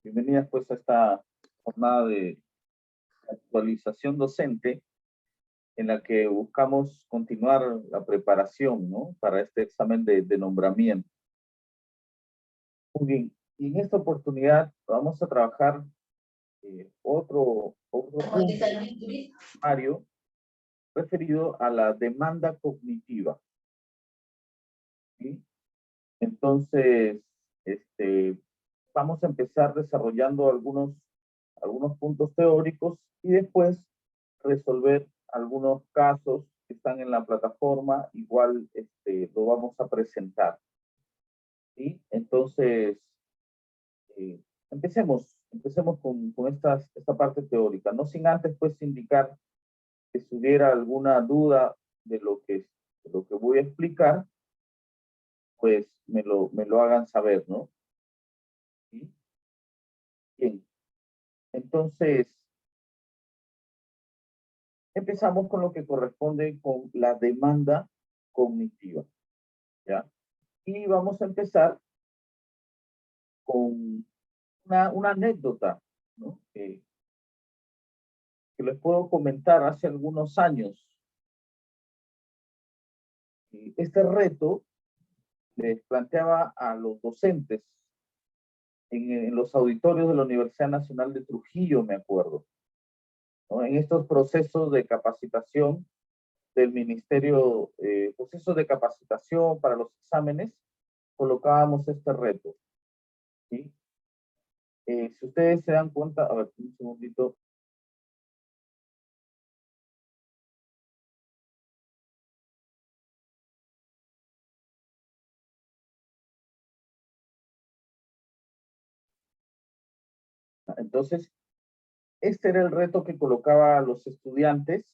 Bienvenidas pues a esta jornada de actualización docente en la que buscamos continuar la preparación, ¿no?, para este examen de nombramiento. Muy bien, y en esta oportunidad vamos a trabajar otro punto primario referido a la demanda cognitiva, ¿sí? Entonces, vamos a empezar desarrollando algunos puntos teóricos y después resolver algunos casos que están en la plataforma. Igual lo vamos a presentar, ¿sí? Entonces, empecemos con esta parte teórica, no sin antes pues indicar que si hubiera alguna duda de lo que voy a explicar, pues me lo hagan saber, ¿no? ¿Sí? Bien, entonces empezamos con lo que corresponde con la demanda cognitiva, ¿ya? Y vamos a empezar con una anécdota, ¿no?, que les puedo comentar. Hace algunos años, este reto les planteaba a los docentes en los auditorios de la Universidad Nacional de Trujillo, me acuerdo, ¿no? En estos procesos de capacitación del ministerio, procesos de capacitación para los exámenes, colocábamos este reto, ¿sí? Si ustedes se dan cuenta, a ver, un segundito. Entonces, este era el reto que colocaba a los estudiantes,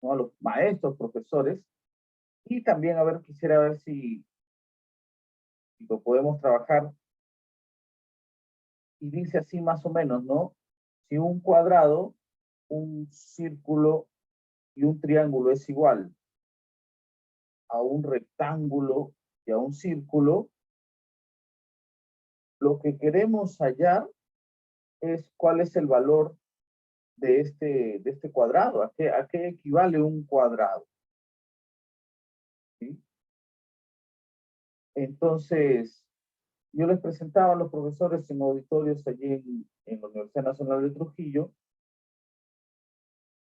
¿no?, a los maestros, profesores, y también, a ver, quisiera ver si lo podemos trabajar. Y dice así más o menos, ¿no? Si un cuadrado, un círculo y un triángulo es igual a un rectángulo y a un círculo, lo que queremos hallar es cuál es el valor de este cuadrado, a qué equivale un cuadrado, ¿sí? Entonces, yo les presentaba a los profesores en auditorios allí en la Universidad Nacional de Trujillo,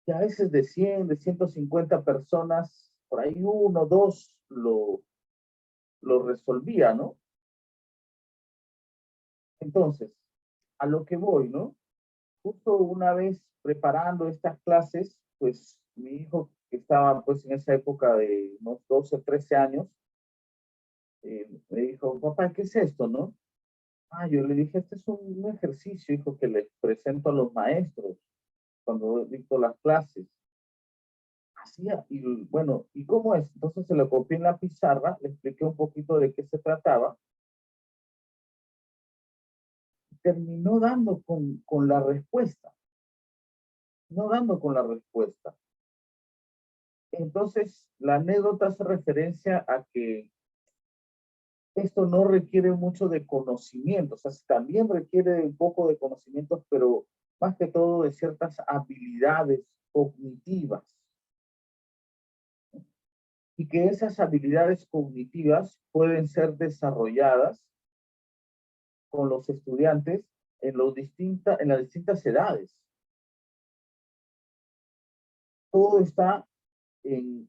y a veces de 100, de 150 personas, por ahí uno, dos lo resolvía, ¿no? Entonces, a lo que voy, ¿no? Justo una vez preparando estas clases, pues mi hijo, que estaba pues en esa época de unos 12, 13 años, me dijo: papá, ¿qué es esto, no? Yo le dije: este es un ejercicio, hijo, que les presento a los maestros cuando dicto las clases. Hacía, y bueno, ¿y cómo es? Entonces se lo copié en la pizarra, le expliqué un poquito de qué se trataba, terminó dando con la respuesta, no dando con la respuesta. Entonces, la anécdota hace referencia a que esto no requiere mucho de conocimiento, o sea, también requiere un poco de conocimientos, pero más que todo de ciertas habilidades cognitivas, y que esas habilidades cognitivas pueden ser desarrolladas con los estudiantes en las distintas edades. Todo está en,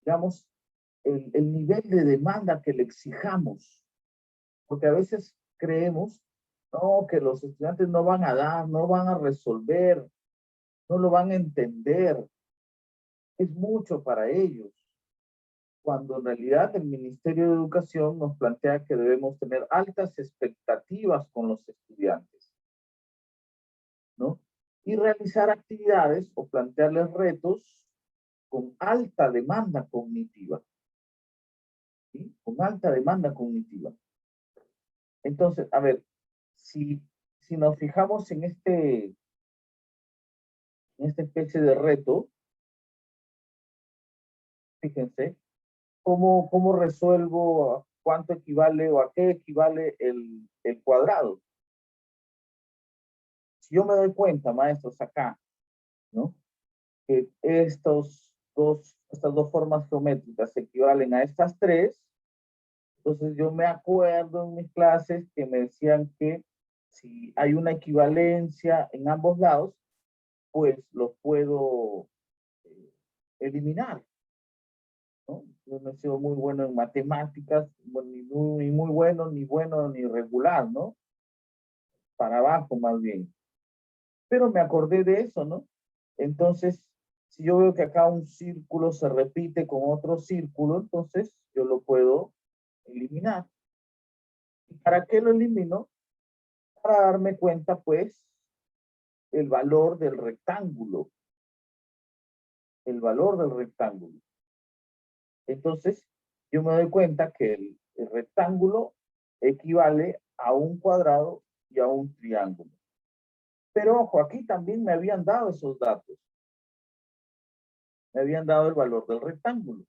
digamos, el nivel de demanda que le exijamos, porque a veces creemos, no, que los estudiantes no van a dar, no van a resolver, no lo van a entender, es mucho para ellos, cuando en realidad el Ministerio de Educación nos plantea que debemos tener altas expectativas con los estudiantes, ¿no? Y realizar actividades o plantearles retos con alta demanda cognitiva, ¿sí? Con alta demanda cognitiva. Entonces, a ver, si nos fijamos en esta especie de reto, fíjense, ¿cómo resuelvo cuánto equivale o a qué equivale el cuadrado? si yo me doy cuenta, maestros, acá, ¿no? Que estas dos formas geométricas equivalen a estas tres, entonces yo me acuerdo en mis clases que me decían que si hay una equivalencia en ambos lados, pues los puedo eh, eliminar, ¿no? Yo no he sido muy bueno en matemáticas, ni muy bueno, ni regular, ¿no? Para abajo más bien. Pero me acordé de eso, ¿no? Entonces, si yo veo que acá un círculo se repite con otro círculo, entonces yo lo puedo eliminar. ¿Y para qué lo elimino? Para darme cuenta, pues, el valor del rectángulo. El valor del rectángulo. Entonces, yo me doy cuenta que el rectángulo equivale a un cuadrado y a un triángulo. Pero ojo, aquí también me habían dado esos datos. Me habían dado el valor del rectángulo.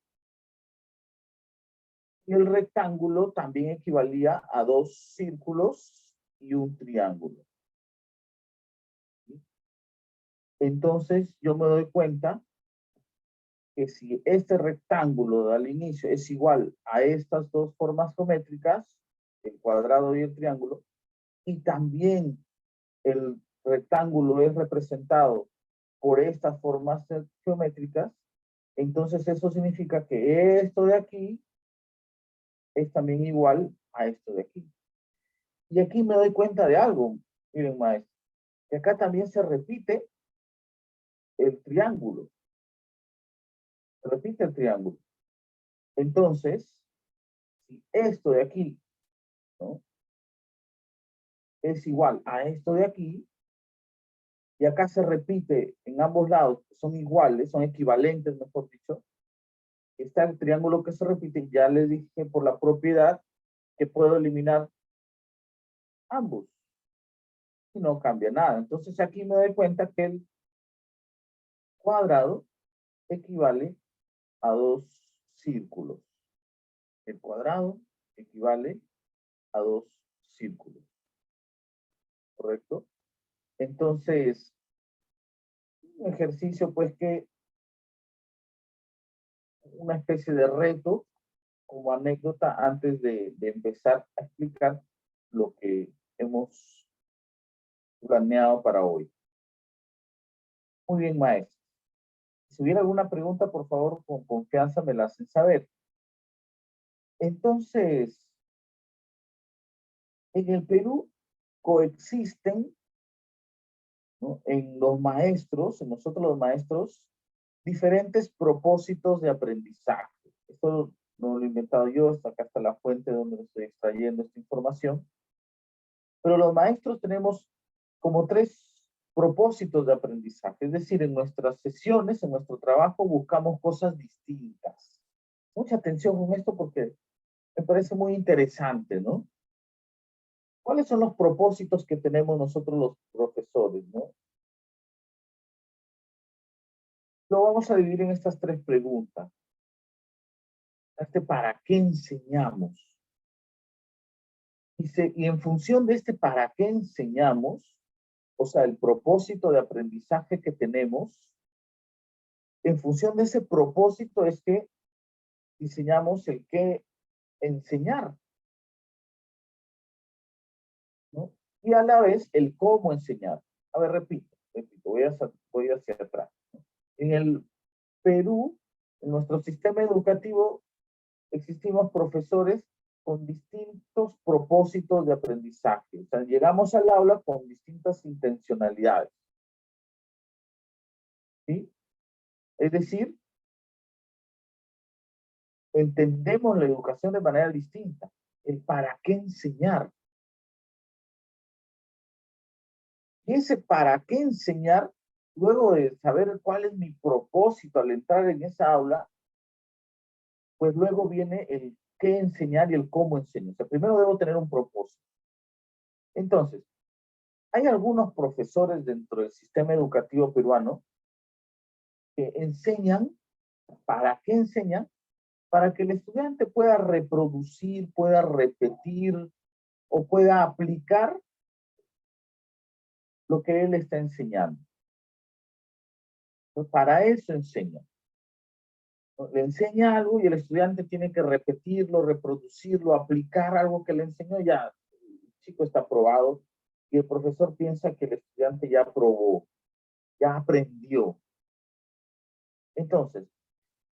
Y el rectángulo también equivalía a dos círculos y un triángulo. Entonces, yo me doy cuenta que si este rectángulo al inicio es igual a estas dos formas geométricas, el cuadrado y el triángulo, y también el rectángulo es representado por estas formas geométricas, entonces eso significa que esto de aquí es también igual a esto de aquí. Y aquí me doy cuenta de algo, miren maestro, que acá también se repite el triángulo, se repite el triángulo. Entonces, si esto de aquí, ¿no? Es igual a esto de aquí, y acá se repite en ambos lados, son iguales, son equivalentes, mejor dicho, está el triángulo que se repite, ya les dije por la propiedad que puedo eliminar ambos y no cambia nada. Entonces aquí me doy cuenta que el cuadrado equivale a dos círculos. El cuadrado equivale a dos círculos, ¿correcto? Entonces, un ejercicio pues que una especie de reto como anécdota antes de empezar a explicar lo que hemos planeado para hoy. Muy bien, maestro. Si hubiera alguna pregunta, por favor, con confianza me la hacen saber. Entonces, en el Perú coexisten, ¿no? En los maestros, en nosotros los maestros, diferentes propósitos de aprendizaje. Esto no lo he inventado yo, acá está la fuente donde estoy extrayendo esta información. Pero los maestros tenemos como tres propósitos de aprendizaje. Es decir, en nuestras sesiones, en nuestro trabajo, buscamos cosas distintas. Mucha atención con esto porque me parece muy interesante, ¿no? ¿Cuáles son los propósitos que tenemos nosotros los profesores, no? Lo vamos a dividir en estas tres preguntas. ¿Para qué enseñamos? Y en función de para qué enseñamos, o sea, el propósito de aprendizaje que tenemos, en función de ese propósito es que diseñamos el qué enseñar, ¿no? Y a la vez el cómo enseñar. A ver, repito, voy hacia atrás. En el Perú, en nuestro sistema educativo, existimos profesores con distintos propósitos de aprendizaje. O sea, llegamos al aula con distintas intencionalidades. ¿Sí? Es decir, entendemos la educación de manera distinta. El para qué enseñar. Y ese para qué enseñar, luego de saber cuál es mi propósito al entrar en esa aula, pues luego viene el qué enseñar y el cómo enseñar. O sea, primero debo tener un propósito. Entonces, hay algunos profesores dentro del sistema educativo peruano que enseñan, ¿para qué enseñan? Para que el estudiante pueda reproducir, pueda repetir o pueda aplicar lo que él está enseñando. Entonces, para eso enseña. Le enseña algo y el estudiante tiene que repetirlo, reproducirlo, aplicar algo que le enseñó. Ya el chico está aprobado y el profesor piensa que el estudiante ya aprobó, ya aprendió. Entonces,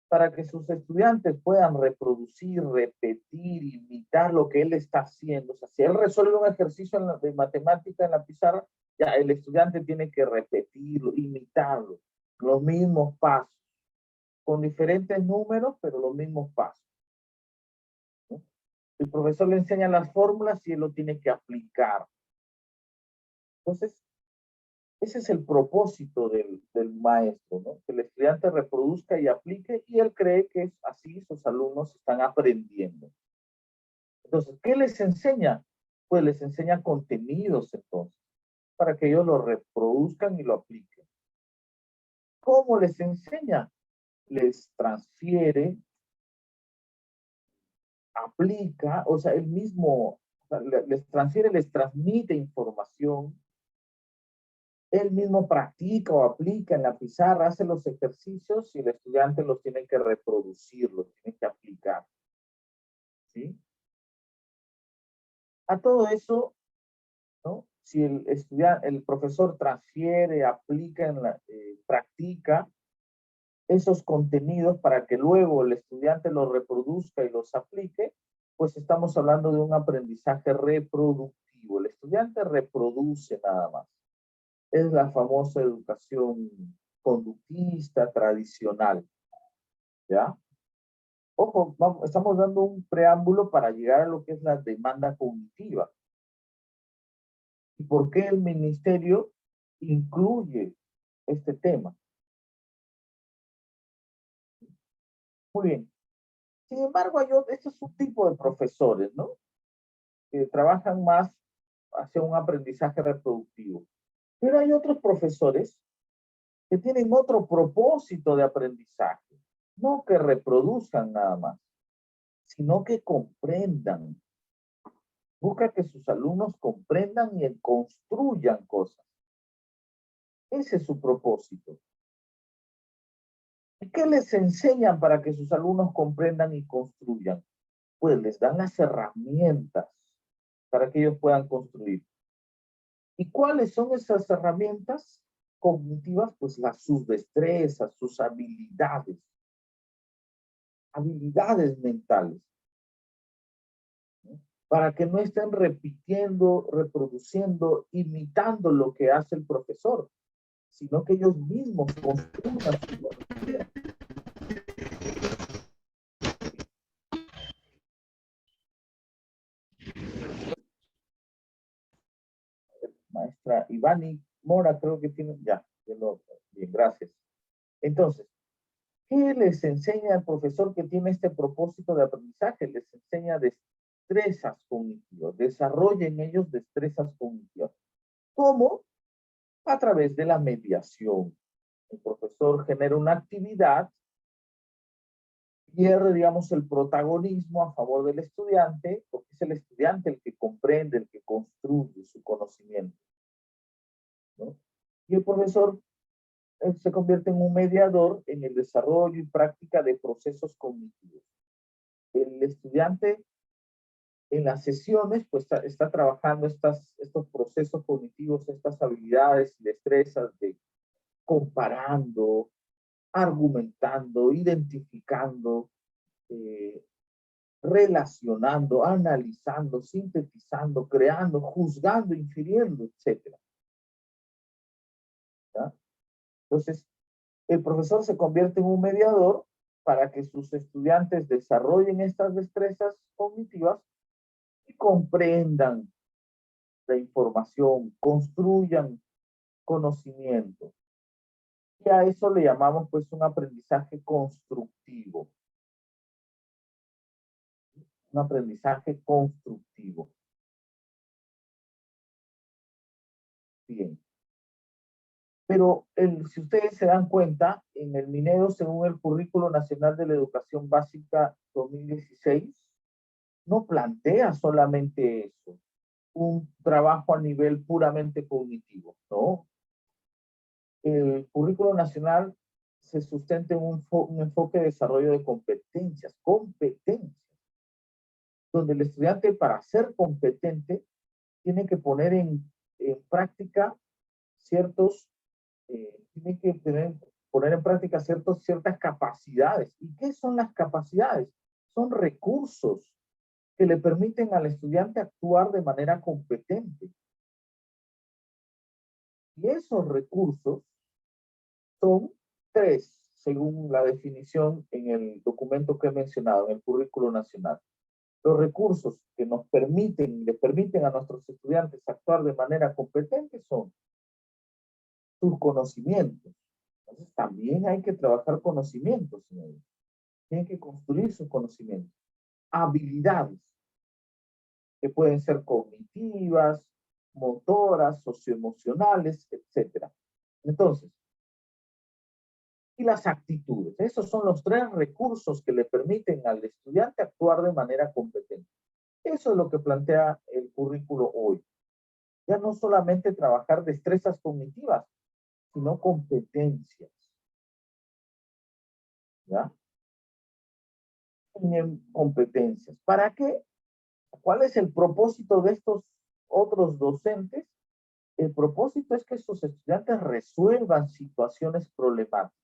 para que sus estudiantes puedan reproducir, repetir, imitar lo que él está haciendo. O sea, si él resuelve un ejercicio de matemática en la pizarra, ya el estudiante tiene que repetirlo, imitarlo, los mismos pasos, con diferentes números, pero los mismos pasos, ¿no? El profesor le enseña las fórmulas y él lo tiene que aplicar. Entonces, ese es el propósito del maestro, ¿no? Que el estudiante reproduzca y aplique y él cree que es así sus alumnos están aprendiendo. Entonces, ¿qué les enseña? Pues les enseña contenidos entonces, para que ellos lo reproduzcan y lo apliquen. ¿Cómo les enseña? Les transfiere, aplica, o sea, él mismo, o sea, les transfiere, les transmite información, él mismo practica o aplica en la pizarra, hace los ejercicios y el estudiante los tiene que reproducir, los tiene que aplicar, ¿sí? A todo eso, ¿no? Si el estudiante, el profesor transfiere, aplica, practica esos contenidos para que luego el estudiante los reproduzca y los aplique, pues estamos hablando de un aprendizaje reproductivo. El estudiante reproduce nada más. Es la famosa educación conductista tradicional, ¿ya? Ojo, estamos dando un preámbulo para llegar a lo que es la demanda cognitiva. ¿Y por qué el ministerio incluye este tema? Muy bien. Sin embargo, este es un tipo de profesores, ¿no? Que trabajan más hacia un aprendizaje reproductivo. Pero hay otros profesores que tienen otro propósito de aprendizaje. No que reproduzcan nada más, sino que comprendan. Busca que sus alumnos comprendan y construyan cosas. Ese es su propósito. ¿Y qué les enseñan para que sus alumnos comprendan y construyan? Pues les dan las herramientas para que ellos puedan construir. ¿Y cuáles son esas herramientas cognitivas? Pues sus destrezas, sus habilidades, habilidades mentales, ¿no? Para que no estén repitiendo, reproduciendo, imitando lo que hace el profesor, sino que ellos mismos construyan su idea. Maestra Ivani Mora, creo que tiene, ya, bien, gracias. Entonces, ¿qué les enseña el profesor que tiene este propósito de aprendizaje? Les enseña destrezas cognitivas, desarrolla en ellos destrezas cognitivas. ¿Cómo? A través de la mediación. El profesor genera una actividad, pierde, digamos, el protagonismo a favor del estudiante, porque es el estudiante el que comprende, el que construye su conocimiento, ¿no? Y el profesor se convierte en un mediador en el desarrollo y práctica de procesos cognitivos. El estudiante en las sesiones pues está trabajando estos procesos cognitivos, estas habilidades y destrezas de comparando, argumentando, identificando, eh, relacionando, analizando, sintetizando, creando, juzgando, infiriendo, etc. ¿Ya? Entonces, el profesor se convierte en un mediador para que sus estudiantes desarrollen estas destrezas cognitivas y comprendan la información, construyan conocimiento. Y a eso le llamamos pues un aprendizaje constructivo. Un aprendizaje constructivo. Bien. Pero si ustedes se dan cuenta, en el Minedo, según el Currículo Nacional de la Educación Básica 2016, no plantea solamente eso. un trabajo a nivel puramente cognitivo, ¿no? El currículo nacional se sustenta en un enfoque de desarrollo de competencias, donde el estudiante para ser competente tiene que poner en práctica ciertos, tiene que poner en práctica ciertas capacidades. ¿Y qué son las capacidades? Son recursos que le permiten al estudiante actuar de manera competente. Y esos recursos son tres, según la definición en el documento que he mencionado, en el currículo nacional. Los recursos que nos permiten, le permiten a nuestros estudiantes actuar de manera competente son sus conocimientos. Entonces también hay que trabajar conocimientos, señores. Tienen que construir sus conocimientos. Habilidades, que pueden ser cognitivas, motoras, socioemocionales, etc. Entonces, y las actitudes. Esos son los tres recursos que le permiten al estudiante actuar de manera competente. Eso es lo que plantea el currículo hoy. Ya no solamente trabajar destrezas cognitivas, sino competencias. ¿Ya? Tienen competencias. ¿Para qué? ¿Cuál es el propósito de estos otros docentes? El propósito es que estos estudiantes resuelvan situaciones problemáticas.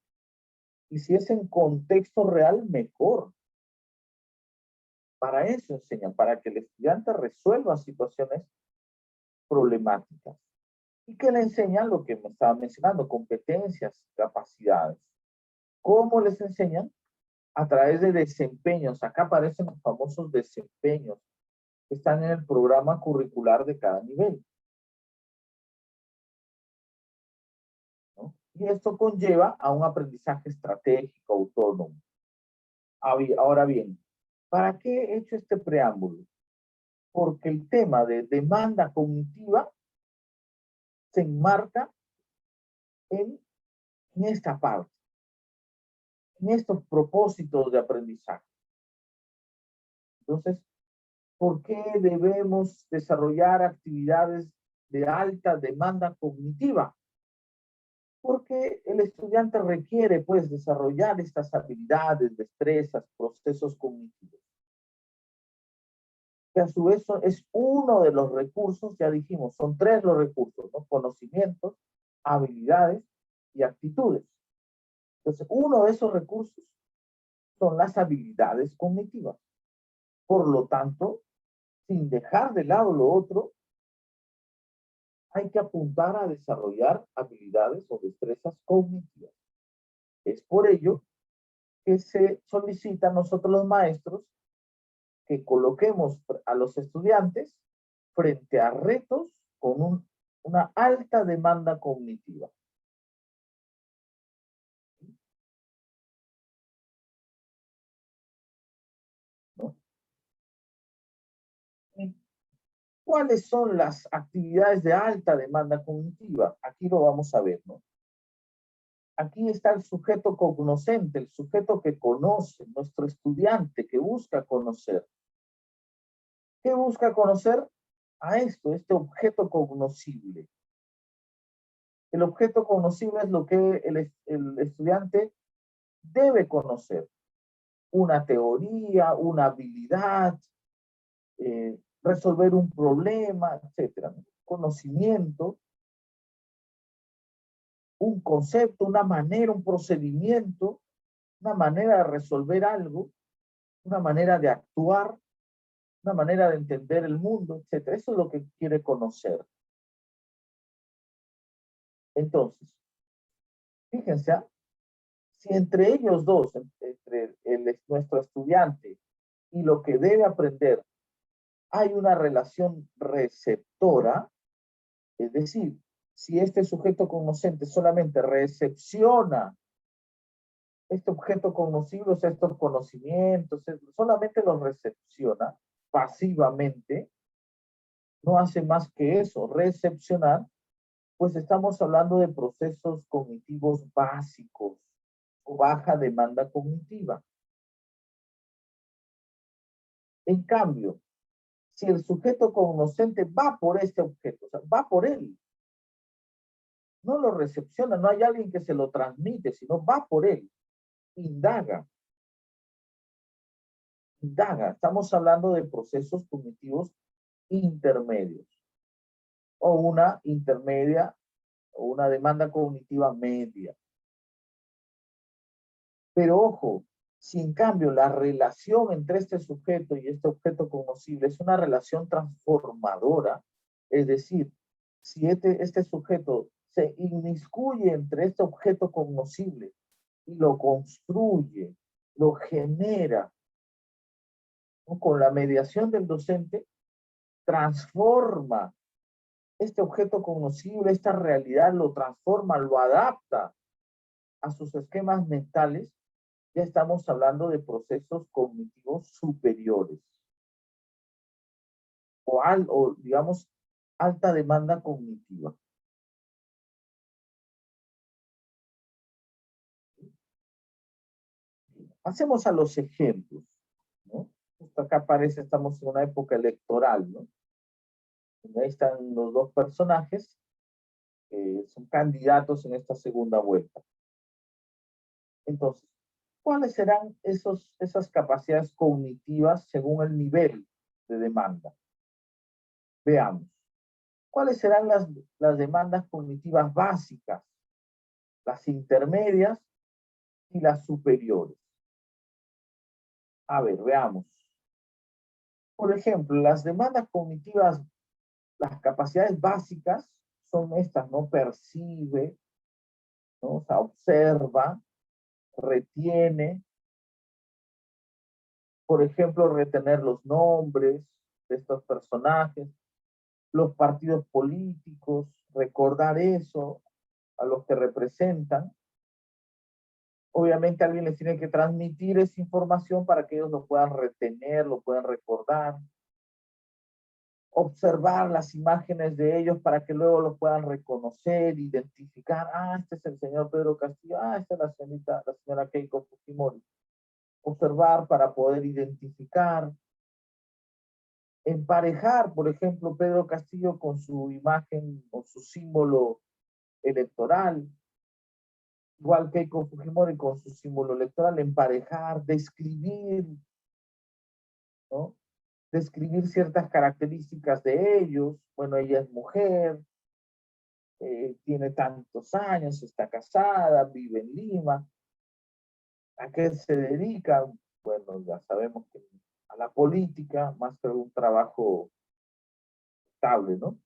Y si es en contexto real, mejor. Para eso enseñan, para que el estudiante resuelva situaciones problemáticas. Y que le enseñan lo que me estaba mencionando, competencias, capacidades. ¿Cómo les enseñan? A través de desempeños. Acá aparecen los famosos desempeños que están en el programa curricular de cada nivel, ¿no? Y esto conlleva a un aprendizaje estratégico autónomo. Ahora bien, ¿para qué he hecho este preámbulo? Porque el tema de demanda cognitiva se enmarca en esta parte, en estos propósitos de aprendizaje. Entonces, ¿por qué debemos desarrollar actividades de alta demanda cognitiva? Porque el estudiante requiere, pues, desarrollar estas habilidades, destrezas, procesos cognitivos. Que a su vez es uno de los recursos, ya dijimos, son tres los recursos, ¿no? Conocimientos, habilidades y actitudes. Entonces, uno de esos recursos son las habilidades cognitivas. Por lo tanto, sin dejar de lado lo otro, hay que apuntar a desarrollar habilidades o destrezas cognitivas. Es por ello que se solicita a nosotros los maestros que coloquemos a los estudiantes frente a retos con una alta demanda cognitiva. ¿No? ¿Y cuáles son las actividades de alta demanda cognitiva? Aquí lo vamos a ver, ¿no? Aquí está el sujeto cognoscente, el sujeto que conoce, nuestro estudiante que busca conocer. ¿Qué busca conocer? A este objeto cognoscible. El objeto conocible es lo que el estudiante debe conocer. Una teoría, una habilidad, resolver un problema, etc. Conocimiento, un concepto, una manera, un procedimiento, una manera de resolver algo, una manera de actuar, una manera de entender el mundo, etc. Eso es lo que quiere conocer. Entonces, fíjense, si entre ellos dos, entre nuestro estudiante y lo que debe aprender, hay una relación receptora, es decir, si este sujeto conocente solamente recepciona este objeto conocido, o sea, estos conocimientos, solamente los recepciona pasivamente, no hace más que eso, recepcionar, pues estamos hablando de procesos cognitivos básicos o baja demanda cognitiva. En cambio, si el sujeto cognoscente va por este objeto, o sea, va por él, no lo recepciona, no hay alguien que se lo transmite, sino va por él, indaga, indaga. Estamos hablando de procesos cognitivos intermedios, o una intermedia, o una demanda cognitiva media. Pero ojo, si en cambio la relación entre este sujeto y este objeto cognoscible es una relación transformadora, es decir, si este sujeto se inmiscuye entre este objeto cognoscible y lo construye, lo genera, ¿no? Con la mediación del docente, transforma este objeto cognoscible, esta realidad, lo transforma, lo adapta a sus esquemas mentales. Ya estamos hablando de procesos cognitivos superiores o digamos, alta demanda cognitiva. Pasemos a los ejemplos, ¿no? Justo acá aparece, estamos en una época electoral, ¿no? Ahí están los dos personajes que son candidatos en esta segunda vuelta. Entonces, ¿cuáles serán esas capacidades cognitivas según el nivel de demanda? Veamos. ¿Cuáles serán las demandas cognitivas básicas, las intermedias y las superiores? A ver, veamos. Por ejemplo, las demandas cognitivas, las capacidades básicas son estas, ¿no? Percibe, ¿no? O sea, observa, retiene, por ejemplo, retener los nombres de estos personajes, los partidos políticos, recordar eso a los que representan. Obviamente alguien les tiene que transmitir esa información para que ellos lo puedan retener, lo puedan recordar. Observar las imágenes de ellos para que luego los puedan reconocer, identificar. Ah, este es el señor Pedro Castillo. Ah, esta es la señora Keiko Fujimori. Observar para poder identificar. Emparejar, por ejemplo, Pedro Castillo con su imagen o su símbolo electoral, igual Keiko Fujimori con su símbolo electoral, emparejar, describir, ¿no? Describir ciertas características de ellos. Bueno, ella es mujer, tiene tantos años, está casada, vive en Lima. ¿A qué se dedica? Bueno, ya sabemos que a la política, más que un trabajo estable, ¿no?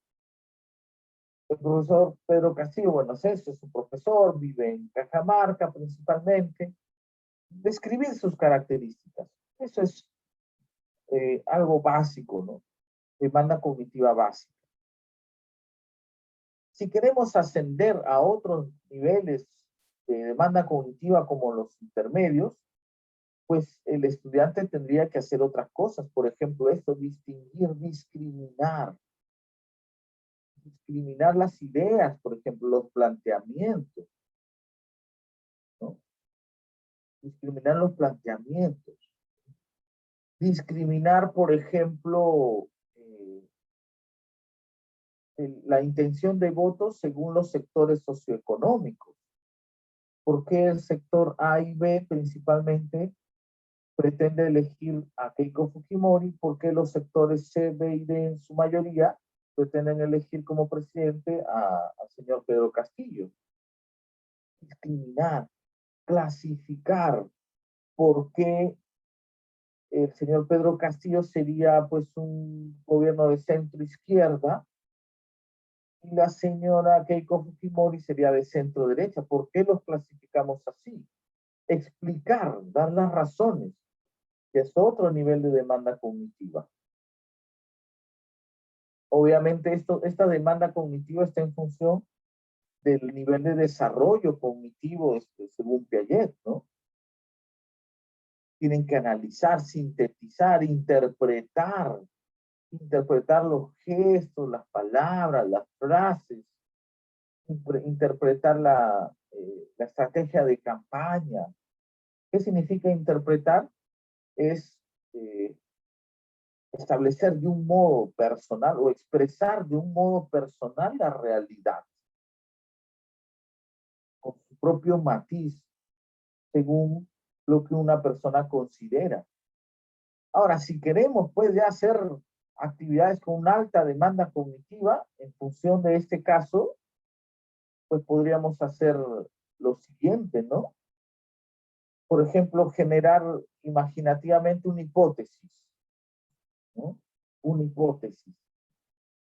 El profesor Pedro Castillo, bueno, es eso, es un profesor, vive en Cajamarca principalmente. Describir sus características. Eso es algo básico, ¿no? Demanda cognitiva básica. Si queremos ascender a otros niveles de demanda cognitiva como los intermedios, pues el estudiante tendría que hacer otras cosas. Por ejemplo, esto, distinguir, discriminar las ideas, por ejemplo, los planteamientos, ¿no? Discriminar los planteamientos. Discriminar, por ejemplo, la intención de voto según los sectores socioeconómicos. ¿Por qué el sector A y B principalmente pretende elegir a Keiko Fujimori? ¿Por qué los sectores C, B y D en su mayoría pretenden elegir como presidente al señor Pedro Castillo? Discriminar, clasificar por qué el señor Pedro Castillo sería pues un gobierno de centro izquierda y la señora Keiko Fujimori sería de centro derecha. ¿Por qué los clasificamos así? Explicar, dar las razones, que es otro nivel de demanda cognitiva. Obviamente esta demanda cognitiva está en función del nivel de desarrollo cognitivo según Piaget, ¿no? Tienen que analizar, sintetizar, interpretar los gestos, las palabras, las frases, interpretar la estrategia de campaña. ¿Qué significa interpretar? Es establecer de un modo personal o expresar de un modo personal la realidad, con su propio matiz, según lo que una persona considera. Ahora, si queremos, pues ya hacer actividades con una alta demanda cognitiva, en función de este caso, pues podríamos hacer lo siguiente, ¿no? Por ejemplo, generar imaginativamente una hipótesis, ¿no? Una hipótesis.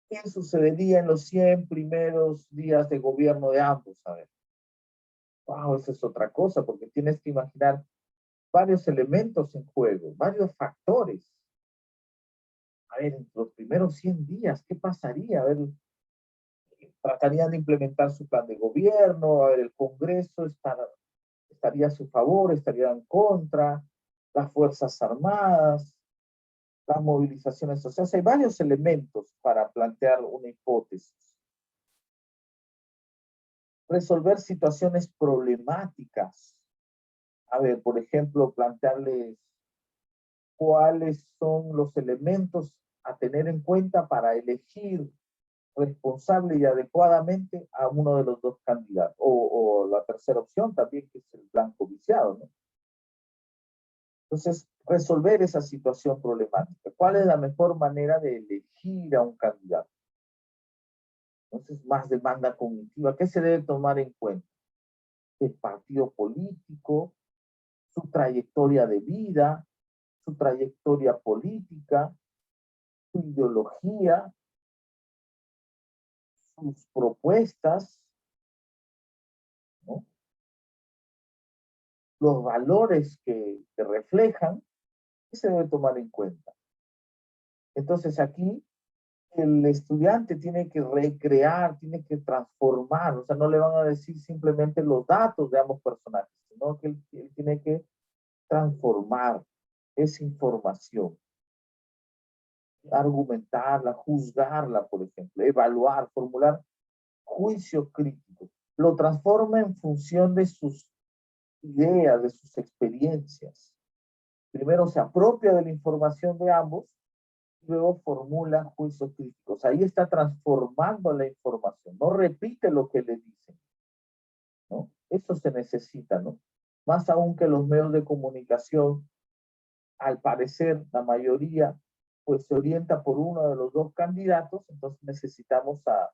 ¿Qué sucedería en los 100 primeros días de gobierno de ambos? A ver, wow, esa es otra cosa, porque tienes que imaginar varios elementos en juego, varios factores. A ver, en los primeros 100 días, ¿qué pasaría? A ver, tratarían de implementar su plan de gobierno, a ver, el Congreso estaría a su favor, estaría en contra, las Fuerzas Armadas, las movilizaciones sociales. Hay varios elementos para plantear una hipótesis. Resolver situaciones problemáticas. A ver, por ejemplo, plantearles cuáles son los elementos a tener en cuenta para elegir responsable y adecuadamente a uno de los dos candidatos. O la tercera opción también, que es el blanco viciado, ¿no? Entonces, resolver esa situación problemática. ¿Cuál es la mejor manera de elegir a un candidato? Entonces, más demanda cognitiva. ¿Qué se debe tomar en cuenta? El partido político, su trayectoria de vida, su trayectoria política, su ideología, sus propuestas, ¿no? Los valores que reflejan, ¿qué se debe tomar en cuenta? Entonces aquí el estudiante tiene que recrear, tiene que transformar, o sea, no le van a decir simplemente los datos de ambos personajes, sino que él tiene que transformar esa información, argumentarla, juzgarla, por ejemplo, evaluar, formular juicio crítico. Lo transforma en función de sus ideas, de sus experiencias. Primero se apropia de la información de ambos, luego formula juicios críticos. Ahí está transformando la información, no repite lo que le dicen, ¿no? Eso se necesita, ¿no? Más aún que los medios de comunicación, al parecer, la mayoría, pues se orienta por uno de los dos candidatos, entonces necesitamos a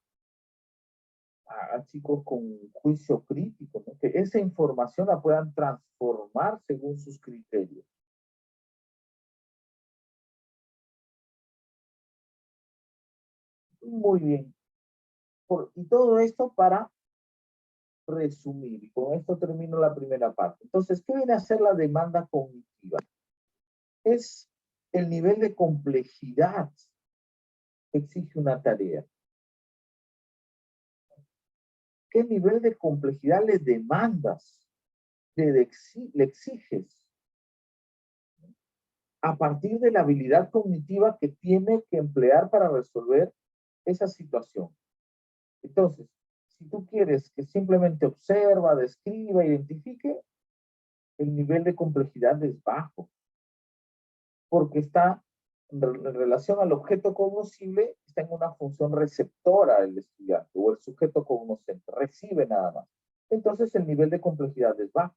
chicos con juicio crítico, ¿no? Que esa información la puedan transformar según sus criterios. Muy bien. Y todo esto para resumir, y con esto termino la primera parte. Entonces, ¿qué viene a ser la demanda cognitiva? Es el nivel de complejidad que exige una tarea. ¿Qué nivel de complejidad le demandas, le exiges a partir de la habilidad cognitiva que tiene que emplear para resolver esa situación? Entonces, si tú quieres que simplemente observa, describa, identifique, el nivel de complejidad es bajo, porque está en relación al objeto cognoscible, está en una función receptora el estudiante o el sujeto cognoscente, recibe nada más. Entonces el nivel de complejidad es bajo.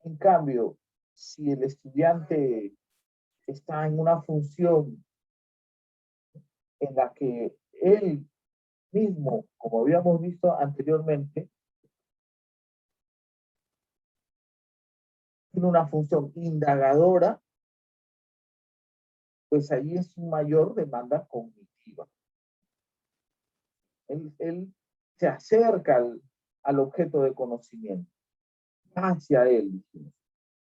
En cambio, si el estudiante está en una función en la que él mismo, como habíamos visto anteriormente, tiene una función indagadora, pues ahí es una mayor demanda cognitiva. Él se acerca al objeto de conocimiento, hacia él, dijimos.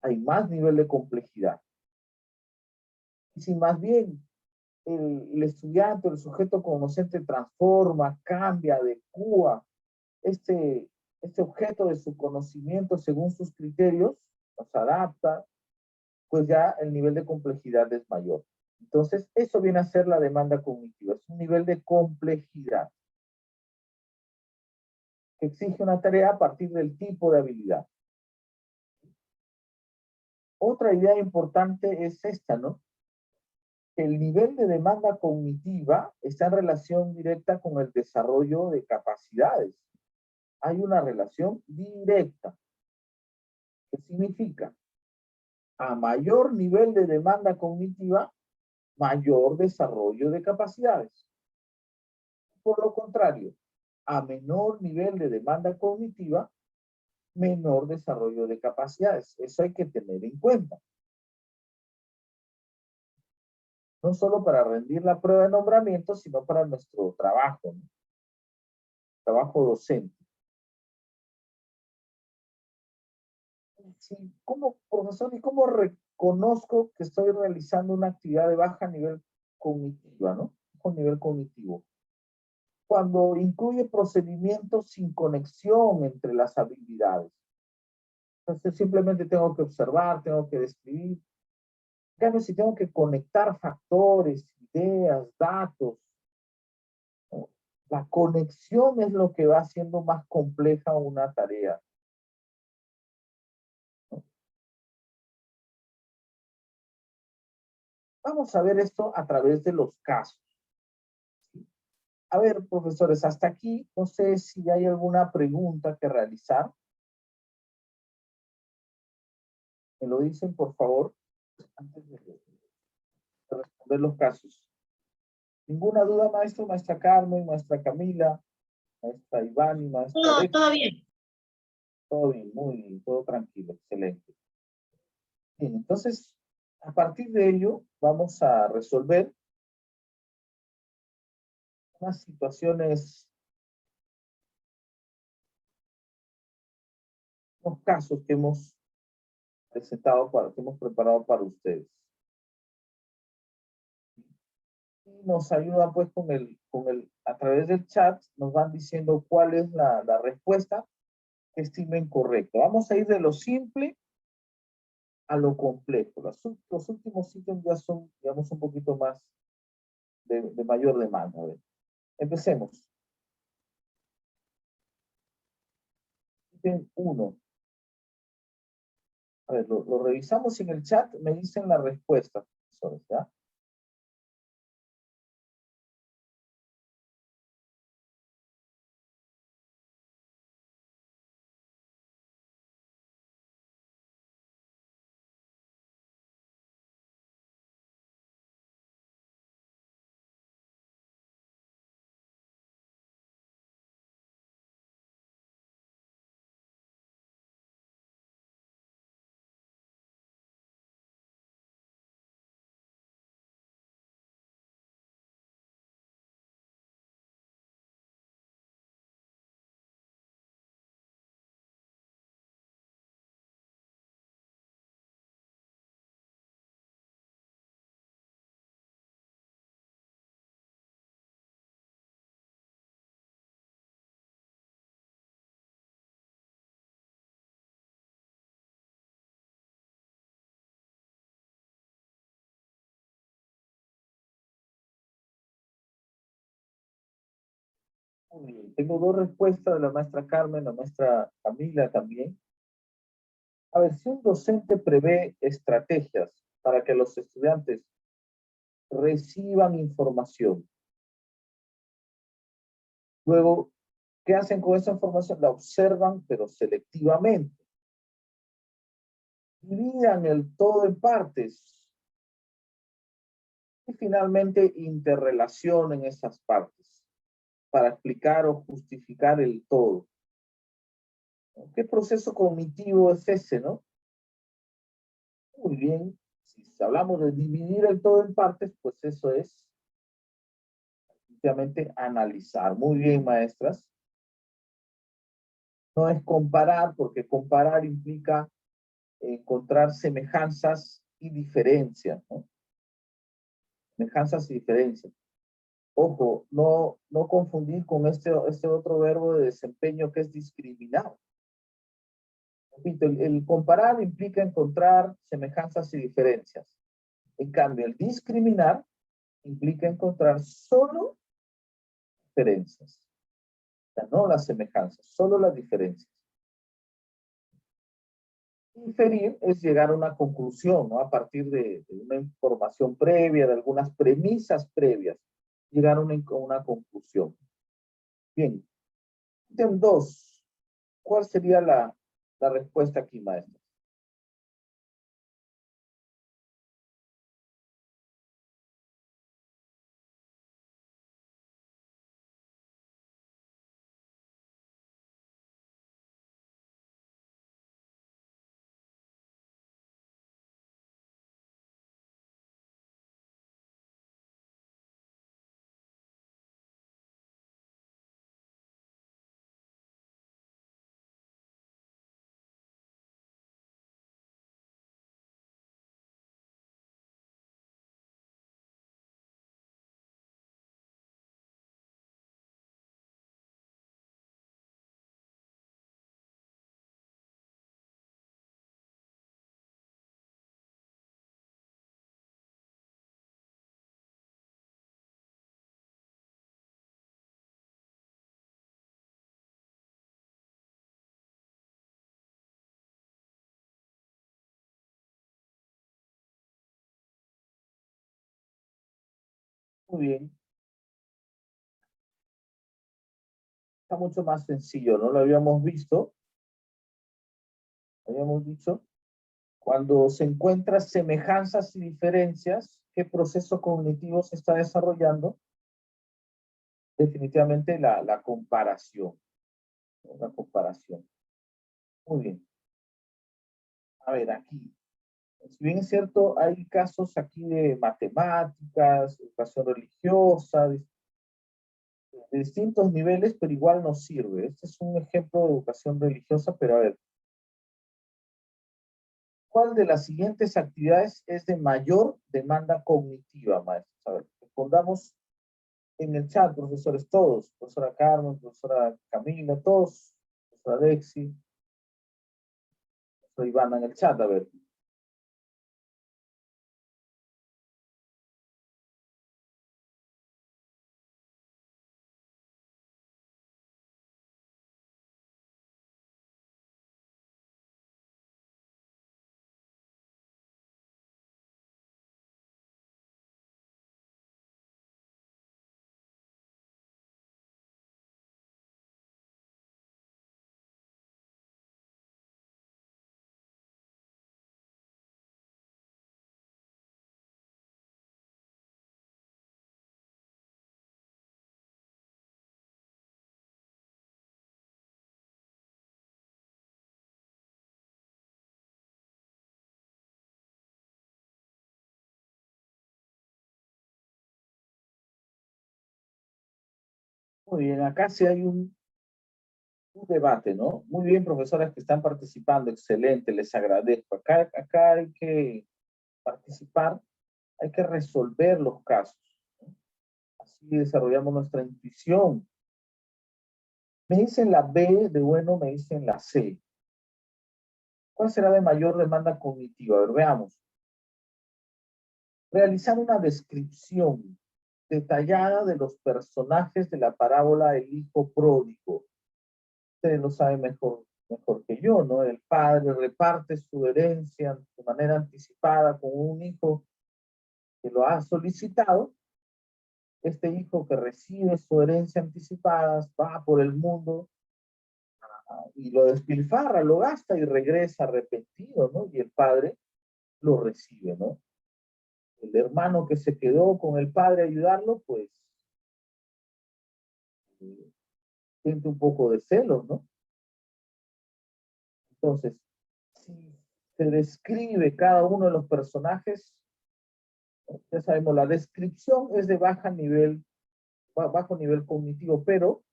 Hay más nivel de complejidad. Y si más bien el estudiante, el sujeto conocente transforma, cambia, adecua este, este objeto de su conocimiento según sus criterios, los adapta, pues ya el nivel de complejidad es mayor. Entonces, eso viene a ser la demanda cognitiva, es un nivel de complejidad que exige una tarea a partir del tipo de habilidad. Otra idea importante es esta, ¿no? El nivel de demanda cognitiva está en relación directa con el desarrollo de capacidades. Hay una relación directa. ¿Qué significa? A mayor nivel de demanda cognitiva, mayor desarrollo de capacidades. Por lo contrario, a menor nivel de demanda cognitiva, menor desarrollo de capacidades. Eso hay que tener en cuenta. No solo para rendir la prueba de nombramiento, sino para nuestro trabajo, ¿no? Trabajo docente. Sí, ¿cómo, profesor, y cómo reconozco que estoy realizando una actividad de baja nivel cognitiva, ¿no? Bajo nivel cognitivo. Cuando incluye procedimientos sin conexión entre las habilidades. Entonces simplemente tengo que observar, tengo que describir. En cambio, si tengo que conectar factores, ideas, datos, ¿no? La conexión es lo que va haciendo más compleja una tarea, ¿no? Vamos a ver esto a través de los casos. A ver, profesores, hasta aquí, no sé si hay alguna pregunta que realizar. Me lo dicen, por favor, antes de responder los casos. ¿Ninguna duda, maestro? Maestra Carmen, maestra Camila, maestra Iván y maestra Alex. Todo bien. Todo bien, muy bien, todo tranquilo, excelente. Bien, entonces, a partir de ello, vamos a resolver unas situaciones, unos casos que hemos presentado, que hemos preparado para ustedes. Y nos ayuda pues a través del chat, nos van diciendo cuál es la respuesta que estimen correcta. Vamos a ir de lo simple a lo complejo. Los últimos ítems ya son, digamos, un poquito más de mayor demanda. A ver, empecemos. Ítem 1. A ver, lo revisamos en el chat, me dicen la respuesta, profesores, ¿ya? Muy bien. Tengo dos respuestas de la maestra Carmen, la maestra Camila también. A ver, si un docente prevé estrategias para que los estudiantes reciban información, luego, ¿qué hacen con esa información? La observan, pero selectivamente. Dividan el todo en partes y finalmente interrelacionen esas partes para explicar o justificar el todo. ¿Qué proceso cognitivo es ese, no? Muy bien. Si hablamos de dividir el todo en partes, pues eso es efectivamente analizar. Muy bien, maestras. No es comparar, porque comparar implica encontrar semejanzas y diferencias, ¿no? Semejanzas y diferencias. Ojo, no confundir con este otro verbo de desempeño que es discriminar. Repito, el comparar implica encontrar semejanzas y diferencias. En cambio, el discriminar implica encontrar solo diferencias. O sea, no las semejanzas, solo las diferencias. Inferir es llegar a una conclusión, ¿no? A partir de una información previa, de algunas premisas previas, llegar a una conclusión. Bien. Ítem 2. ¿Cuál sería la respuesta aquí, maestra? Muy bien. Está mucho más sencillo, ¿no? Lo habíamos visto, habíamos dicho. Cuando se encuentran semejanzas y diferencias, ¿qué proceso cognitivo se está desarrollando? Definitivamente la comparación, ¿no? La comparación. Muy bien. A ver, aquí. Si bien es cierto, hay casos aquí de matemáticas, educación religiosa, de distintos niveles, pero igual nos sirve. Este es un ejemplo de educación religiosa, pero a ver, ¿cuál de las siguientes actividades es de mayor demanda cognitiva, maestros? A ver, respondamos en el chat, profesores, todos, profesora Carmen, profesora Camila, todos, profesora Alexi, profesora Ivana en el chat, a ver. Muy bien, acá sí hay un debate, ¿no? Muy bien, profesoras que están participando, excelente, les agradezco. Acá hay que participar, hay que resolver los casos, ¿no? Así desarrollamos nuestra intuición. Me dicen la B de bueno, me dicen la C. ¿Cuál será de mayor demanda cognitiva? A ver, veamos. Realizar una descripción detallada de los personajes de la parábola del hijo pródigo. Ustedes lo saben mejor que yo, ¿no? El padre reparte su herencia de manera anticipada con un hijo que lo ha solicitado. Este hijo que recibe su herencia anticipada va por el mundo y lo despilfarra, lo gasta y regresa arrepentido, ¿no? Y el padre lo recibe, ¿no? El hermano que se quedó con el padre a ayudarlo, pues eh, siente un poco de celos, ¿no? Entonces, si se describe cada uno de los personajes, ¿no? Ya sabemos, la descripción es de bajo nivel cognitivo, pero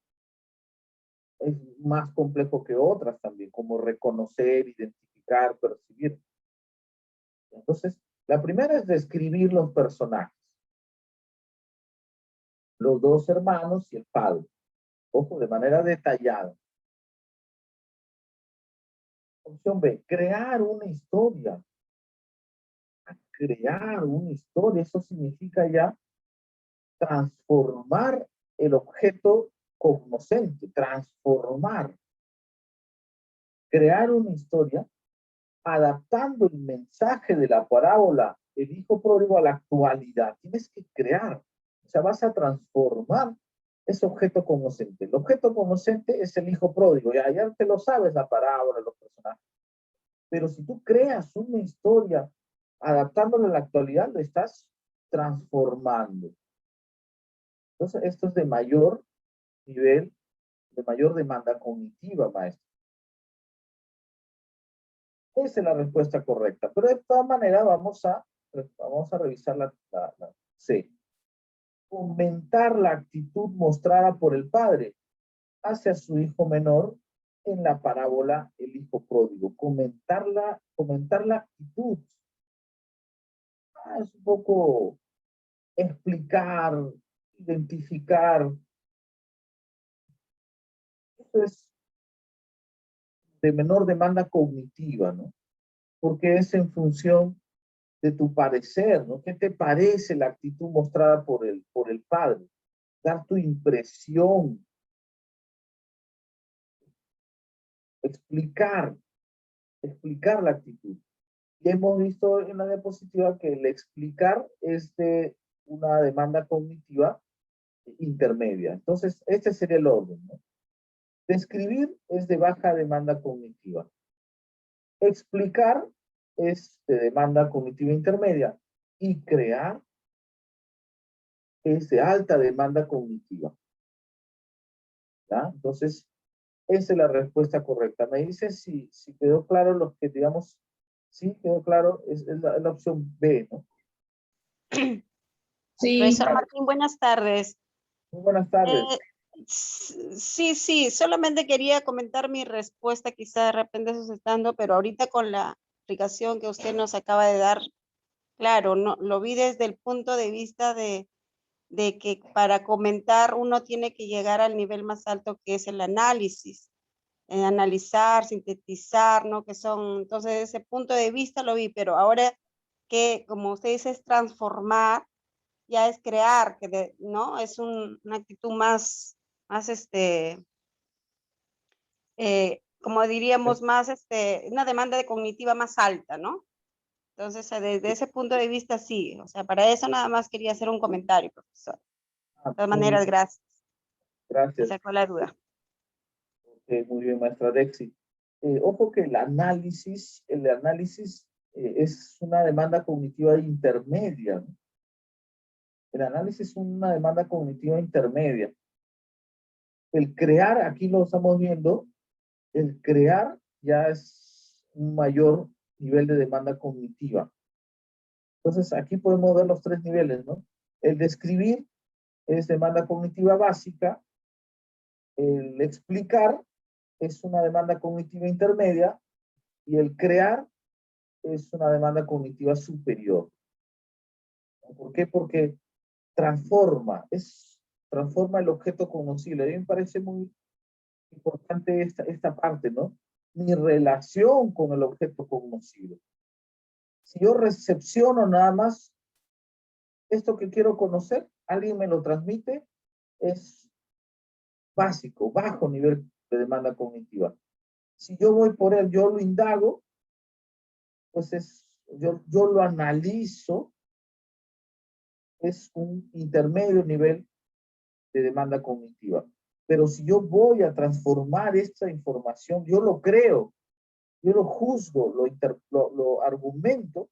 es más complejo que otras también, como reconocer, identificar, percibir. Entonces, la primera es describir los personajes, los dos hermanos y el padre. Ojo, de manera detallada. Opción B, crear una historia. Crear una historia, eso significa ya transformar el objeto cognoscente, transformar, crear una historia adaptando el mensaje de la parábola, el hijo pródigo, a la actualidad. Tienes que crear, o sea, vas a transformar ese objeto conocente. El objeto conocente es el hijo pródigo, ya te lo sabes, la parábola, los personajes. Pero si tú creas una historia adaptándola a la actualidad, lo estás transformando. Entonces, esto es de mayor nivel, de mayor demanda cognitiva, maestro. Esa es la respuesta correcta. Pero de todas maneras vamos a revisar la C. Comentar la actitud mostrada por el padre hacia su hijo menor en la parábola el hijo pródigo. Comentar la actitud. Es un poco explicar, identificar. Eso es de menor demanda cognitiva, ¿no? Porque es en función de tu parecer, ¿no? ¿Qué te parece la actitud mostrada por el padre? Dar tu impresión, explicar, explicar la actitud. Y hemos visto en la diapositiva que el explicar es de una demanda cognitiva intermedia. Entonces, este sería el orden, ¿no? Describir es de baja demanda cognitiva. Explicar es de demanda cognitiva intermedia. Y crear es de alta demanda cognitiva. ¿Ya? Entonces, esa es la respuesta correcta. Me dice si quedó claro los que, digamos, sí quedó claro, es la opción B, ¿no? Sí. Profesor Martín, buenas tardes. Muy buenas tardes. Sí, solamente quería comentar mi respuesta, quizá de repente suscitando, pero ahorita con la explicación que usted nos acaba de dar, claro, no, lo vi desde el punto de vista de que para comentar uno tiene que llegar al nivel más alto, que es el análisis, analizar, sintetizar, ¿no? Que son, entonces ese punto de vista lo vi, pero ahora que, como usted dice, es transformar, ya es crear, ¿no? Es una actitud más como diríamos, más, una demanda de cognitiva más alta, ¿no? Entonces, desde ese punto de vista, sí. O sea, para eso nada más quería hacer un comentario, profesor. De todas Muy maneras, bien, gracias. Me gracias. sacó la duda. Muy bien, maestra Dexi. Ojo que el análisis es una demanda cognitiva intermedia, ¿no? El análisis es una demanda cognitiva intermedia. El crear, aquí lo estamos viendo, el crear ya es un mayor nivel de demanda cognitiva. Entonces, aquí podemos ver los tres niveles, ¿no? El describir es demanda cognitiva básica, el explicar es una demanda cognitiva intermedia y el crear es una demanda cognitiva superior. ¿Por qué? Porque transforma el objeto conocible. A mí me parece muy importante esta parte, ¿no? Mi relación con el objeto conocible. Si yo recepciono nada más esto que quiero conocer, alguien me lo transmite, es básico, bajo nivel de demanda cognitiva. Si yo voy por él, yo lo indago, pues yo lo analizo, es un intermedio nivel de demanda cognitiva. Pero si yo voy a transformar esta información, yo lo creo, yo lo juzgo, lo argumento,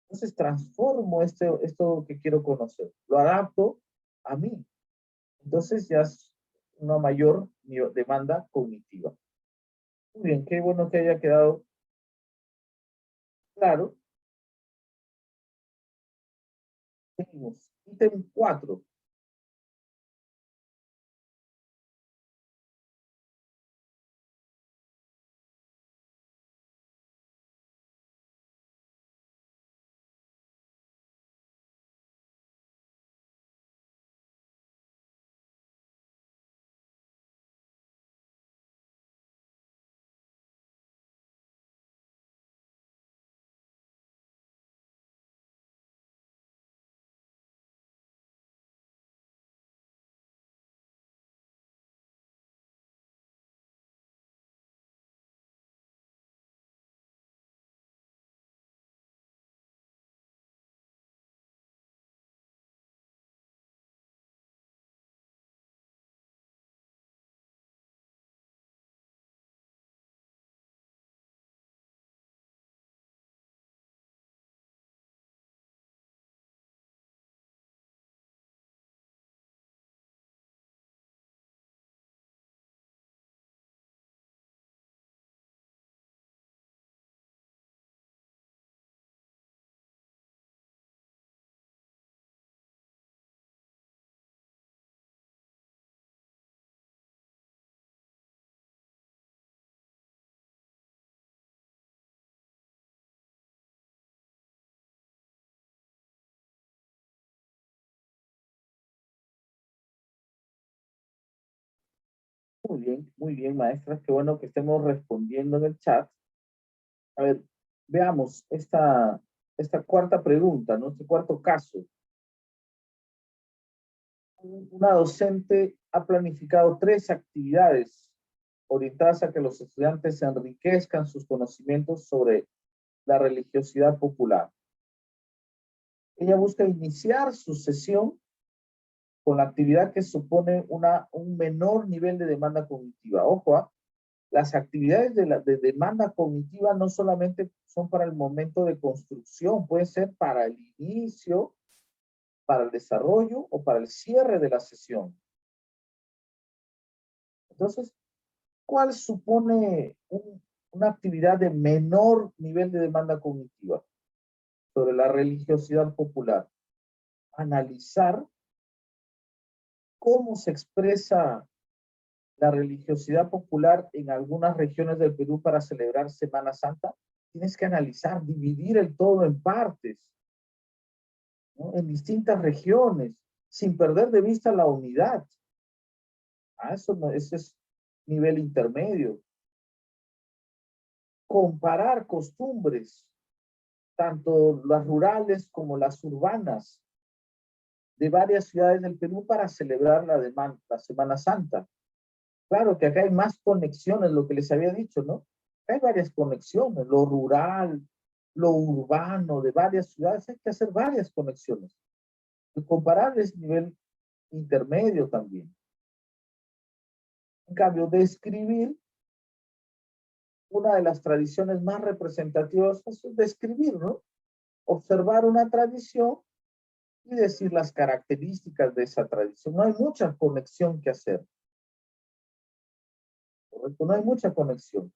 entonces transformo esto que quiero conocer, lo adapto a mí. Entonces ya es una mayor demanda cognitiva. Muy bien, qué bueno que haya quedado claro. Seguimos. Ítem 4. muy bien, maestra. Qué bueno que estemos respondiendo en el chat. A ver, veamos esta cuarta pregunta, ¿no? Este cuarto caso. Una docente ha planificado 3 actividades orientadas a que los estudiantes enriquezcan sus conocimientos sobre la religiosidad popular. Ella busca iniciar su sesión con la actividad que supone un menor nivel de demanda cognitiva. Ojo, las actividades de demanda cognitiva no solamente son para el momento de construcción, puede ser para el inicio, para el desarrollo o para el cierre de la sesión. Entonces, ¿cuál supone una actividad de menor nivel de demanda cognitiva sobre la religiosidad popular? Analizar cómo se expresa la religiosidad popular en algunas regiones del Perú para celebrar Semana Santa. Tienes que analizar, dividir el todo en partes, ¿no? En distintas regiones, sin perder de vista la unidad. Eso no, ese es nivel intermedio. Comparar costumbres, tanto las rurales como las urbanas, de varias ciudades del Perú para celebrar la Semana Santa. Claro que acá hay más conexiones, lo que les había dicho, ¿no? Hay varias conexiones, lo rural, lo urbano, de varias ciudades, hay que hacer varias conexiones. Y comparar es nivel intermedio también. En cambio, describir, una de las tradiciones más representativas es describir, ¿no? Observar una tradición y decir las características de esa tradición. No hay mucha conexión que hacer, ¿correcto? No hay mucha conexión.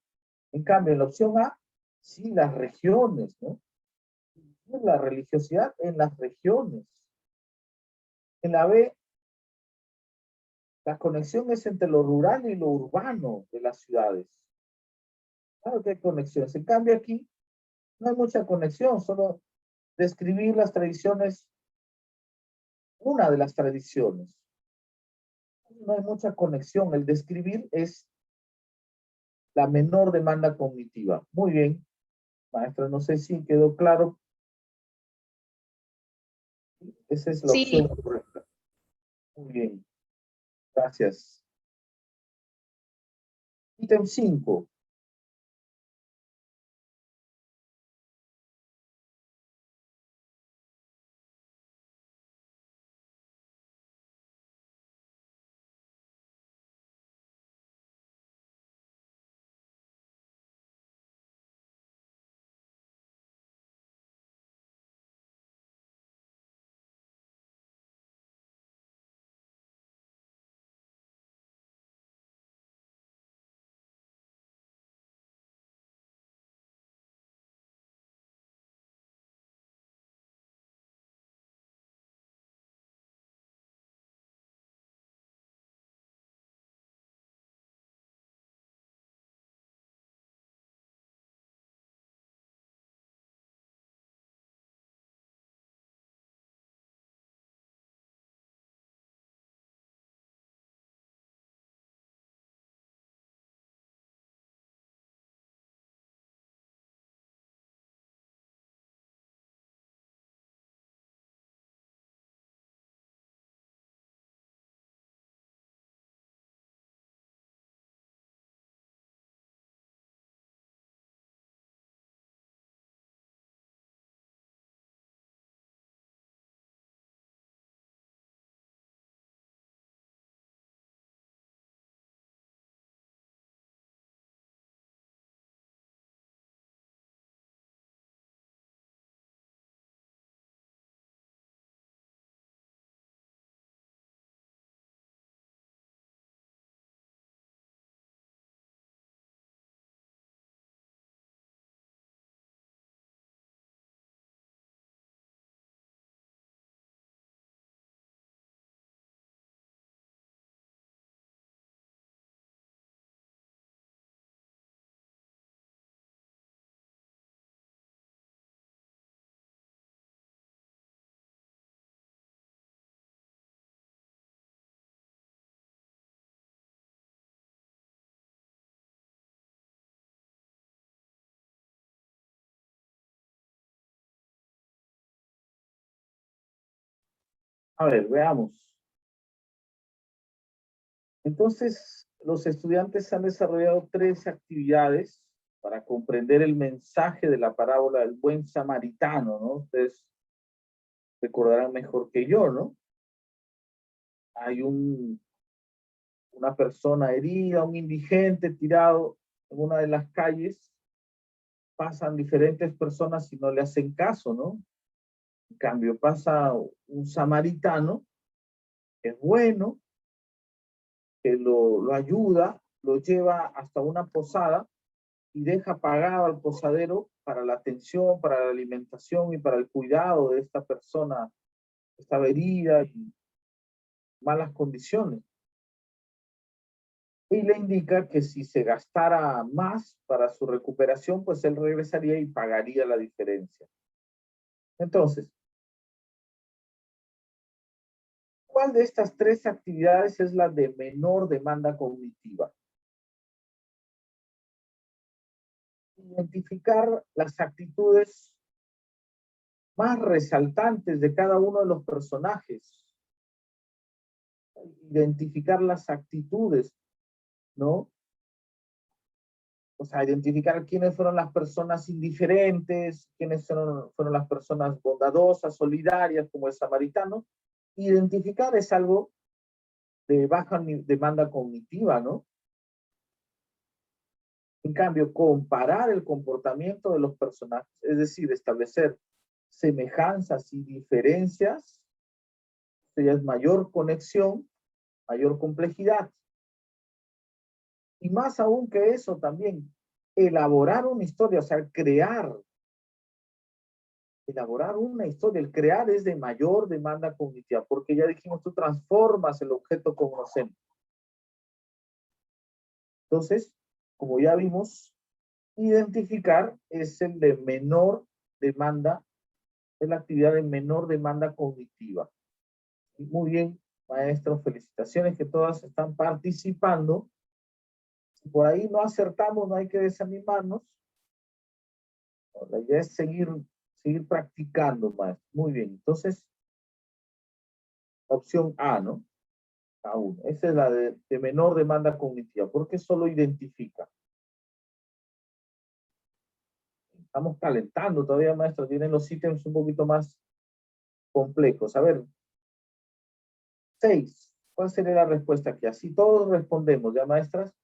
En cambio, en la opción A, sí, las regiones, ¿no? La religiosidad en las regiones. En la B, la conexión es entre lo rural y lo urbano de las ciudades. Claro que hay conexiones. En cambio, aquí no hay mucha conexión, solo describir las tradiciones, una de las tradiciones. No hay mucha conexión. El describir es la menor demanda cognitiva. Muy bien, maestra, no sé si quedó claro. Esa es la opción Sí, correcta. Muy bien, gracias. Ítem 5. A ver, veamos. Entonces, los estudiantes han desarrollado 3 actividades para comprender el mensaje de la parábola del buen samaritano, ¿no? Ustedes recordarán mejor que yo, ¿no? Hay una persona herida, un indigente tirado en una de las calles, pasan diferentes personas y no le hacen caso, ¿no? En cambio, pasa un samaritano que es bueno, que lo ayuda, lo lleva hasta una posada y deja pagado al posadero para la atención, para la alimentación y para el cuidado de esta persona que estaba herida y malas condiciones. Y le indica que si se gastara más para su recuperación, pues él regresaría y pagaría la diferencia. Entonces, ¿cuál de estas 3 actividades es la de menor demanda cognitiva? Identificar las actitudes más resaltantes de cada uno de los personajes. Identificar las actitudes, ¿no? O sea, identificar quiénes fueron las personas indiferentes, quiénes fueron las personas bondadosas, solidarias, como el samaritano. Identificar es algo de baja demanda cognitiva, ¿no? En cambio, comparar el comportamiento de los personajes, es decir, establecer semejanzas y diferencias, esto ya es mayor conexión, mayor complejidad. Y más aún que eso también, elaborar una historia, o sea, elaborar una historia, el crear es de mayor demanda cognitiva, porque ya dijimos, tú transformas el objeto cognoscente. Entonces, como ya vimos, identificar es el de menor demanda, es la actividad de menor demanda cognitiva. Y muy bien, maestros, felicitaciones que todas están participando. Si por ahí no acertamos, no hay que desanimarnos. La idea es seguir practicando, maestro. Muy bien, entonces, opción A, ¿no? A1. Esa es la de menor demanda cognitiva, porque solo identifica. Estamos calentando todavía, maestro. Tienen los ítems un poquito más complejos. A ver, 6. ¿Cuál sería la respuesta aquí? Así todos respondemos, ¿ya, maestras?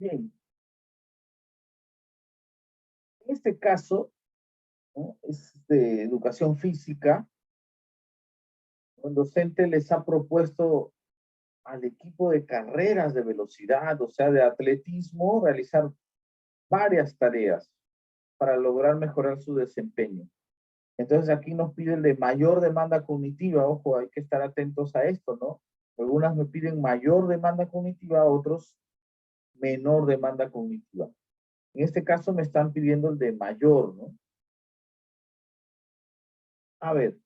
Bien, en este caso, ¿no? Es de educación física. Un docente les ha propuesto al equipo de carreras de velocidad, o sea, de atletismo, realizar varias tareas para lograr mejorar su desempeño. Entonces aquí nos piden de mayor demanda cognitiva, ojo, hay que estar atentos a esto, ¿no? Algunas me piden mayor demanda cognitiva, otros menor demanda cognitiva. En este caso me están pidiendo el de mayor, ¿no? A ver,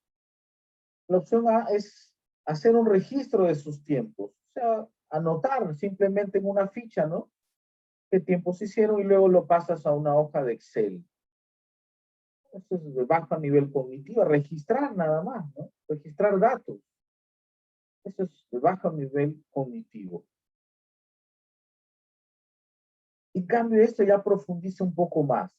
la opción A es hacer un registro de sus tiempos, o sea, anotar simplemente en una ficha, ¿no? Qué tiempos hicieron y luego lo pasas a una hoja de Excel. Eso es de bajo nivel cognitivo, registrar nada más, ¿no? Registrar datos. Eso es de bajo nivel cognitivo. En cambio, esto ya profundiza un poco más.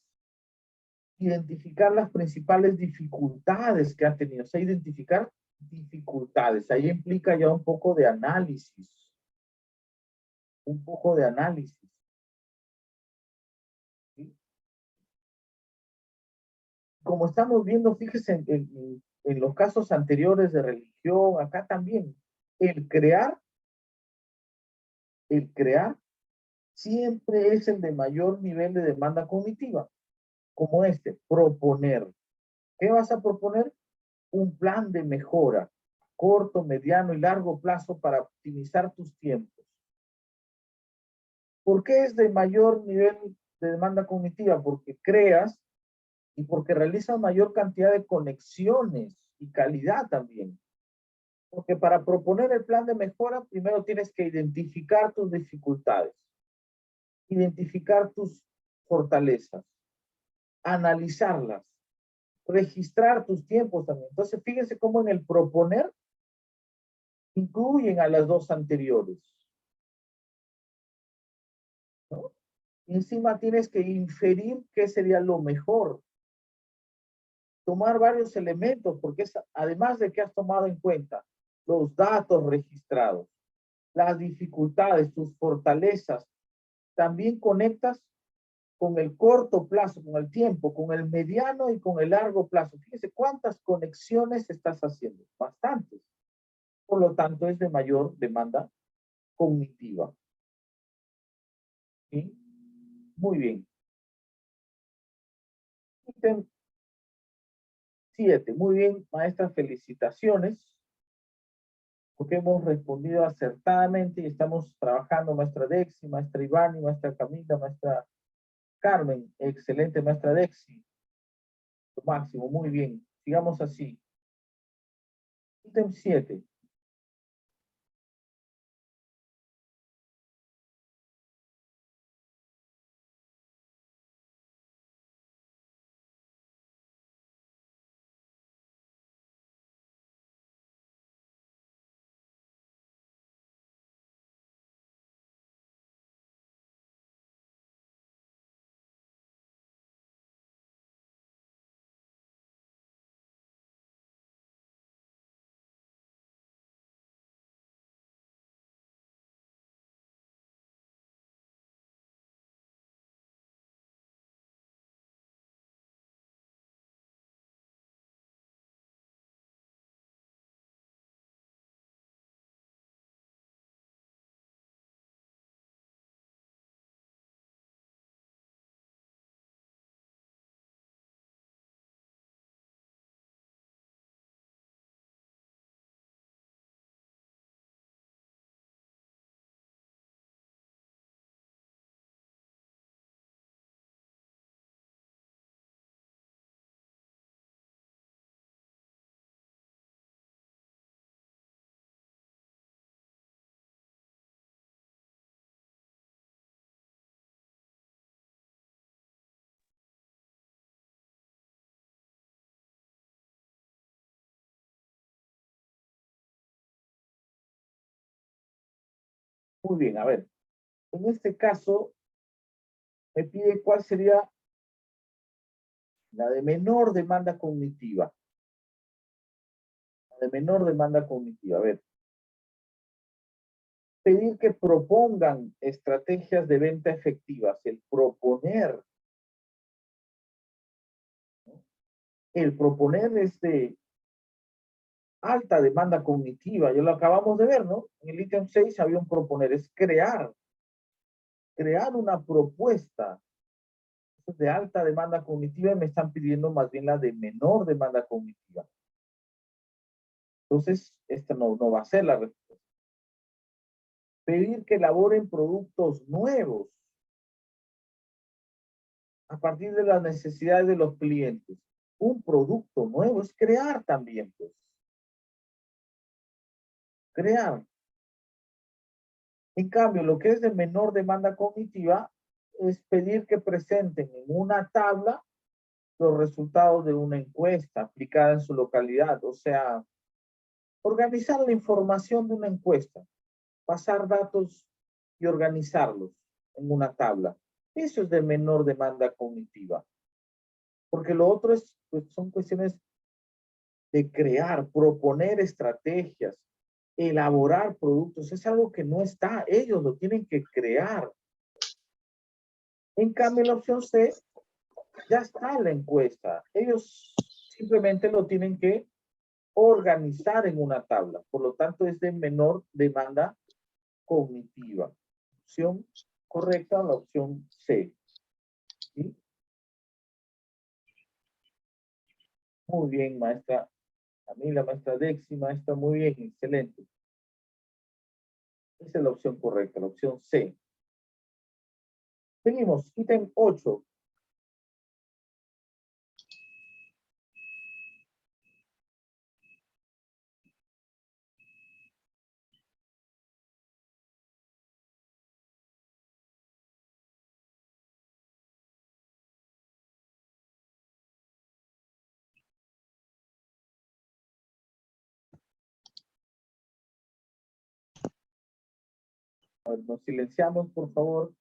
Identificar las principales dificultades que han tenido. O sea, identificar dificultades. Ahí implica ya un poco de análisis. Un poco de análisis. ¿Sí? Como estamos viendo, fíjese en los casos anteriores de religión, acá también, el crear, el crear siempre es el de mayor nivel de demanda cognitiva, como este, proponer. ¿Qué vas a proponer? Un plan de mejora, corto, mediano y largo plazo para optimizar tus tiempos. ¿Por qué es de mayor nivel de demanda cognitiva? Porque creas y porque realizas mayor cantidad de conexiones y calidad también. Porque para proponer el plan de mejora, primero tienes que identificar tus dificultades, identificar tus fortalezas, analizarlas, registrar tus tiempos también. Entonces, fíjense cómo en el proponer incluyen a las dos anteriores, ¿no? Y encima tienes que inferir qué sería lo mejor, tomar varios elementos, porque es, además de que has tomado en cuenta los datos registrados, las dificultades, tus fortalezas, también conectas con el corto plazo, con el tiempo, con el mediano y con el largo plazo. Fíjese cuántas conexiones estás haciendo, bastantes. Por lo tanto, es de mayor demanda cognitiva. ¿Sí? Muy bien. Ítem 7. Muy bien, maestra, felicitaciones, porque hemos respondido acertadamente y estamos trabajando, maestra Dexi, maestra Ivani, maestra Camila, maestra Carmen. Excelente, maestra Dexi. Lo máximo, muy bien. Sigamos así. Ítem 7. Muy bien, a ver. En este caso, me pide cuál sería la de menor demanda cognitiva. La de menor demanda cognitiva. A ver, Pedir que propongan estrategias de venta efectivas, el proponer. El proponer es de alta demanda cognitiva, ya lo acabamos de ver, ¿no? En el ítem 6 había un proponer, es crear una propuesta de alta demanda cognitiva y me están pidiendo más bien la de menor demanda cognitiva. Entonces, esta no va a ser la respuesta. Pedir que elaboren productos nuevos a partir de las necesidades de los clientes. Un producto nuevo es crear también, pues. Crear. En cambio, lo que es de menor demanda cognitiva es pedir que presenten en una tabla los resultados de una encuesta aplicada en su localidad. O sea, organizar la información de una encuesta, pasar datos y organizarlos en una tabla. Eso es de menor demanda cognitiva. Porque lo otro es, pues, son cuestiones de crear, proponer estrategias, elaborar productos. Es algo que no está, ellos lo tienen que crear. En cambio, en la opción C, ya está la encuesta. Ellos simplemente lo tienen que organizar en una tabla. Por lo tanto, es de menor demanda cognitiva. Opción correcta, la opción C. ¿Sí? Muy bien, maestra Camila, maestra Dexi, maestra, muy bien, excelente. Esa es la opción correcta, la opción C. Seguimos, ítem 8. Nos silenciamos, por favor.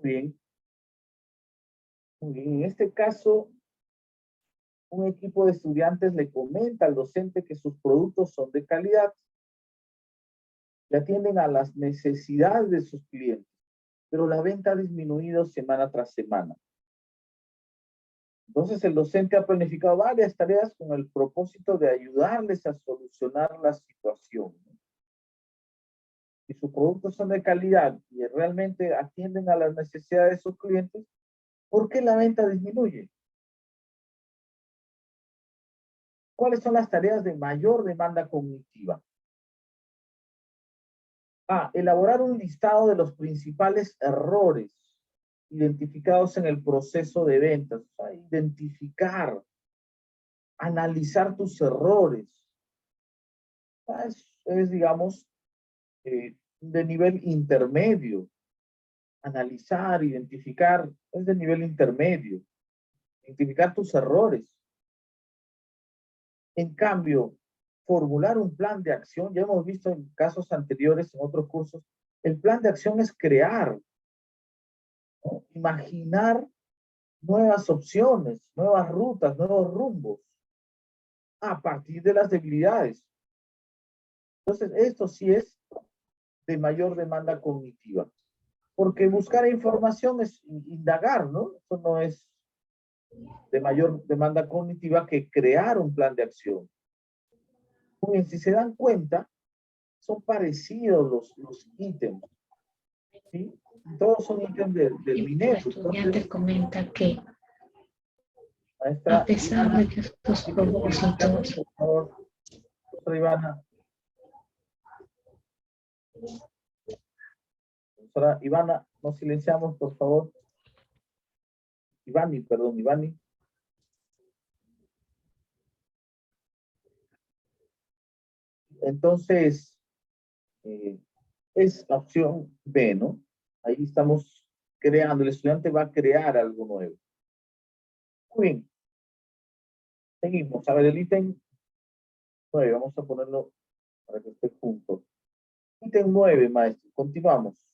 Muy bien. Muy bien. En este caso, un equipo de estudiantes le comenta al docente que sus productos son de calidad y atienden a las necesidades de sus clientes, pero la venta ha disminuido semana tras semana. Entonces, el docente ha planificado varias tareas con el propósito de ayudarles a solucionar la situación. Si sus productos son de calidad y realmente atienden a las necesidades de sus clientes, ¿por qué la venta disminuye? ¿Cuáles son las tareas de mayor demanda cognitiva? A. Elaborar un listado de los principales errores identificados en el proceso de ventas. O sea, identificar, analizar tus errores. O sea, es, digamos, de nivel intermedio. Analizar, identificar, es de nivel intermedio. Identificar tus errores. En cambio, formular un plan de acción, ya hemos visto en casos anteriores, en otros cursos, El plan de acción es crear, ¿no? Imaginar nuevas opciones, nuevas rutas, nuevos rumbos a partir de las debilidades. Entonces, esto sí es de mayor demanda cognitiva, porque buscar información es indagar, ¿no? Eso no es de mayor demanda cognitiva que crear un plan de acción. Muy bien, si se dan cuenta, son parecidos los ítems, ¿sí? Todos son ítems del Y la minero. estudiante Entonces, comenta que maestra a pesar Ivana, de que estos propósitos, por favor, profesora Ivana, profesora Ivana, nos silenciamos, por favor. Ivani, perdón, Ivani. Entonces, es la opción B, ¿no? Ahí estamos creando, el estudiante va a crear algo nuevo. Muy bien. Seguimos. A ver, el ítem 9, vamos a ponerlo para que esté junto. Ítem 9, maestro. Continuamos.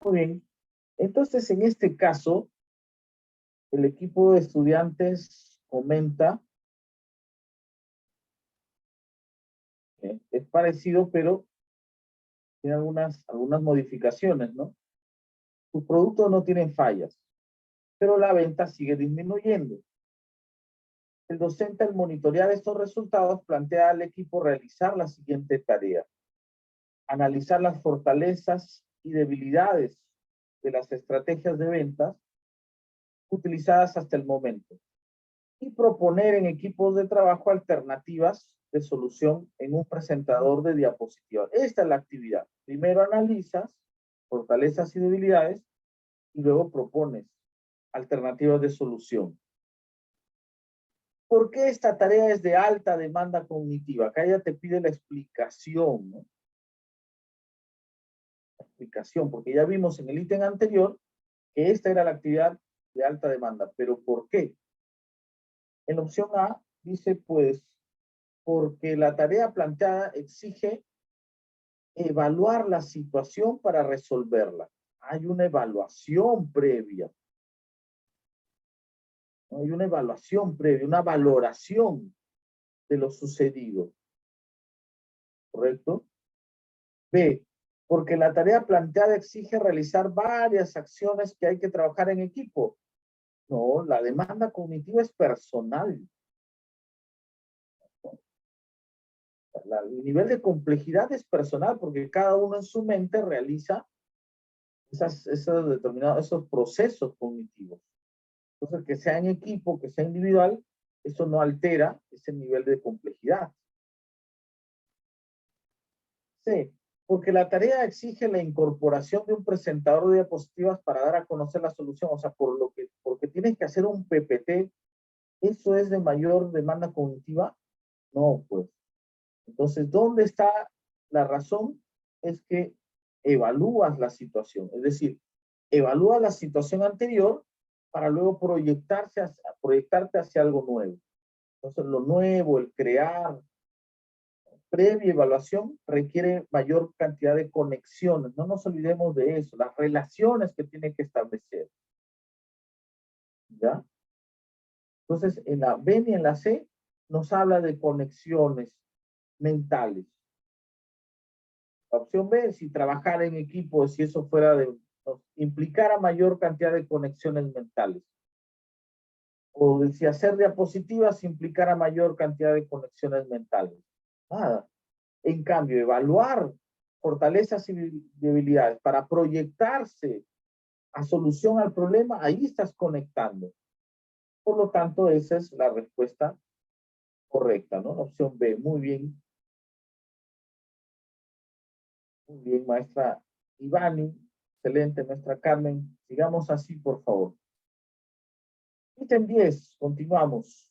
Muy bien. Entonces, en este caso, el equipo de estudiantes comenta, es parecido, pero tiene algunas modificaciones, ¿no? Sus productos no tienen fallas, pero la venta sigue disminuyendo. El docente, al monitorear estos resultados, plantea al equipo realizar la siguiente tarea: analizar las fortalezas y debilidades de las estrategias de ventas utilizadas hasta el momento y proponer en equipos de trabajo alternativas de solución en un presentador de diapositivas. Esta es la actividad. Primero analizas fortalezas y debilidades y luego propones alternativas de solución. ¿Por qué esta tarea es de alta demanda cognitiva? Acá ya te pide la explicación, ¿no? La explicación, porque ya vimos en el ítem anterior que esta era la actividad de alta demanda. ¿Pero por qué? En la opción A dice, pues, porque la tarea planteada exige evaluar la situación para resolverla. Hay una evaluación previa. ¿No? Hay una evaluación previa, una valoración de lo sucedido. ¿Correcto? B, porque la tarea planteada exige realizar varias acciones que hay que trabajar en equipo. No, la demanda cognitiva es personal. El nivel de complejidad es personal porque cada uno en su mente realiza esos procesos cognitivos. Entonces, que sea en equipo, que sea individual, eso no altera ese nivel de complejidad. C, porque la tarea exige la incorporación de un presentador de diapositivas para dar a conocer la solución. O sea, porque tienes que hacer un PPT, ¿eso es de mayor demanda cognitiva? No, pues. Entonces, ¿dónde está la razón? Es que evalúas la situación. Es decir, evalúas la situación anterior para luego proyectarte hacia algo nuevo. Entonces, lo nuevo, el crear, previa evaluación requiere mayor cantidad de conexiones. No nos olvidemos de eso, las relaciones que tiene que establecer. ¿Ya? Entonces, en la B y en la C nos habla de conexiones mentales. La opción B, si trabajar en equipo, si eso fuera implicara mayor cantidad de conexiones mentales. O si hacer diapositivas implicara mayor cantidad de conexiones mentales. Nada. En cambio, evaluar fortalezas y debilidades para proyectarse a solución al problema, ahí estás conectando. Por lo tanto, esa es la respuesta correcta, ¿no? La opción B. Muy bien. Muy bien, maestra Ivani. Excelente, maestra Carmen. Sigamos así, por favor. Ítem 10. Continuamos.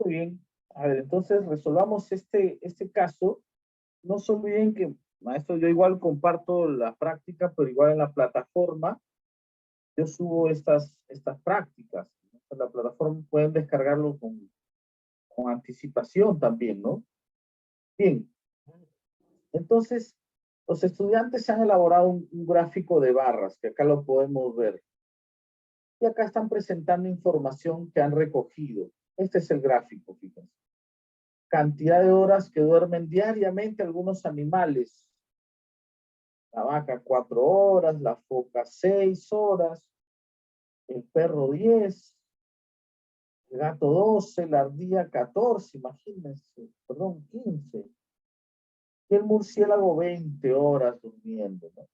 Muy bien. A ver, entonces resolvamos este caso. No se olviden que, maestro, yo igual comparto la práctica, pero igual en la plataforma yo subo estas prácticas. En la plataforma pueden descargarlo con anticipación también, ¿no? Bien, entonces los estudiantes han elaborado un gráfico de barras, que acá lo podemos ver. Y acá están presentando información que han recogido. Este es el gráfico, fíjense. Cantidad de horas que duermen diariamente algunos animales. La vaca 4 horas, la foca 6 horas, el perro 10, el gato 12, la ardilla 14, imagínense, perdón, 15. Y el murciélago 20 horas durmiendo, ¿no?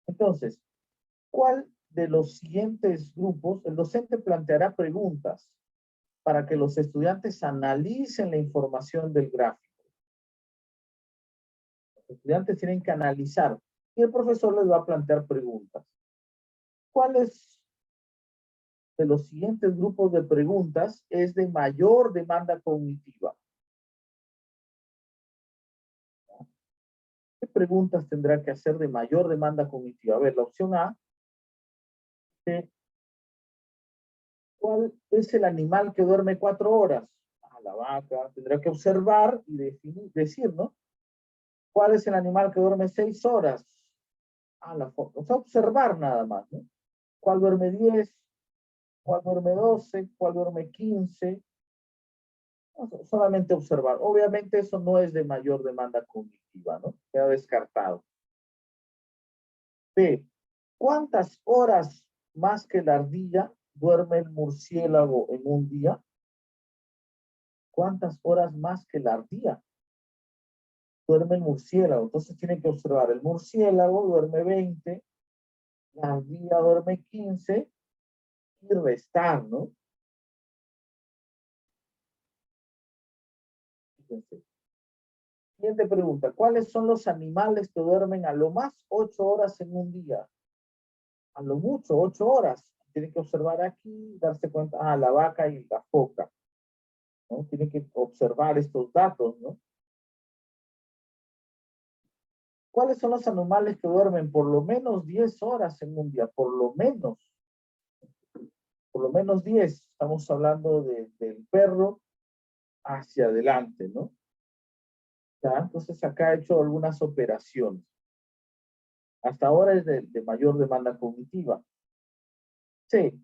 Entonces, ¿cuál de los siguientes grupos? El docente planteará preguntas para que los estudiantes analicen la información del gráfico. Los estudiantes tienen que analizar y el profesor les va a plantear preguntas. ¿Cuáles de los siguientes grupos de preguntas es de mayor demanda cognitiva? ¿Qué preguntas tendrá que hacer de mayor demanda cognitiva? A ver, la opción A, ¿cuál es el animal que duerme 4 horas? La vaca. Tendrá que observar y decir, ¿no? ¿Cuál es el animal que duerme 6 horas? La foto. O sea, observar nada más, ¿no? ¿Cuál duerme 10? ¿Cuál duerme 12? ¿Cuál duerme 15? No, solamente observar. Obviamente eso no es de mayor demanda cognitiva, ¿no? Queda descartado. B. ¿Cuántas horas más que la ardilla duerme el murciélago en un día? ¿Cuántas horas más que la ardilla duerme el murciélago? Entonces tiene que observar. El murciélago duerme 20, la ardilla duerme 15 y restar, ¿no? Fíjense. Siguiente pregunta. ¿Cuáles son los animales que duermen a lo más 8 horas en un día? A lo mucho, 8 horas. Tiene que observar aquí, darse cuenta, la vaca y la foca, ¿no? Tiene que observar estos datos, ¿no? ¿Cuáles son los animales que duermen por lo menos 10 horas en un día? Por lo menos 10. Estamos hablando del perro hacia adelante, ¿no? ¿Ya? Entonces acá he hecho algunas operaciones. Hasta ahora es de mayor demanda cognitiva. C.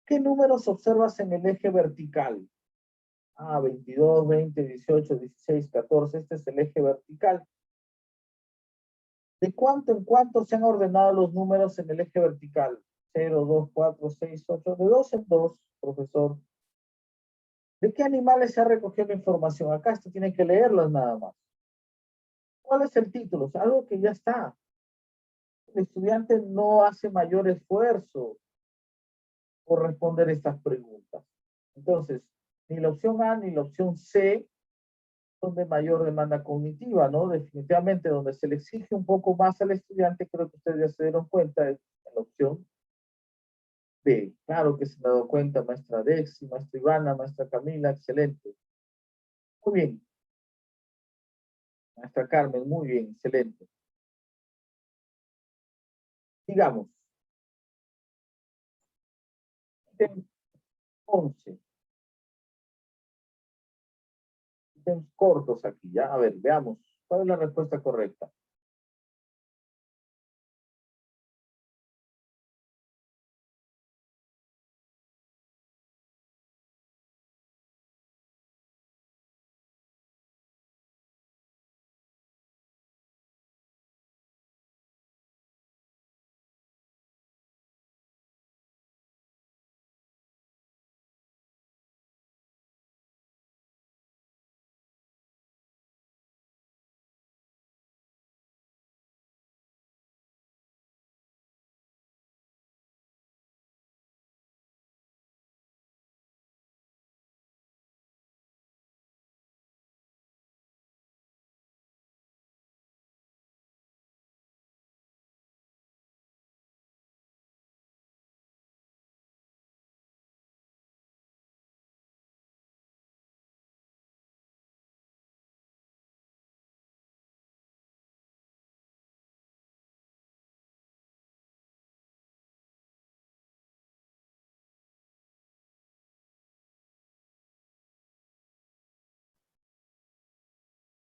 ¿Qué números observas en el eje vertical? 22, 20, 18, 16, 14. Este es el eje vertical. ¿De cuánto en cuánto se han ordenado los números en el eje vertical? 0, 2, 4, 6, 8. De 2 en 2, profesor. ¿De qué animales se ha recogido la información? Acá esto tiene que leerlas nada más. ¿Cuál es el título? O sea, algo que ya está. El estudiante no hace mayor esfuerzo por responder estas preguntas. Entonces, ni la opción A ni la opción C son de mayor demanda cognitiva, ¿no? Definitivamente, donde se le exige un poco más al estudiante, creo que ustedes ya se dieron cuenta, es en la opción B. Claro que se me ha dado cuenta, maestra Dexi, maestra Ivana, maestra Camila, excelente. Muy bien. Maestra Carmen, muy bien, excelente. Digamos, ítem 11. Ítems cortos aquí, ¿ya? A ver, veamos. ¿Cuál es la respuesta correcta?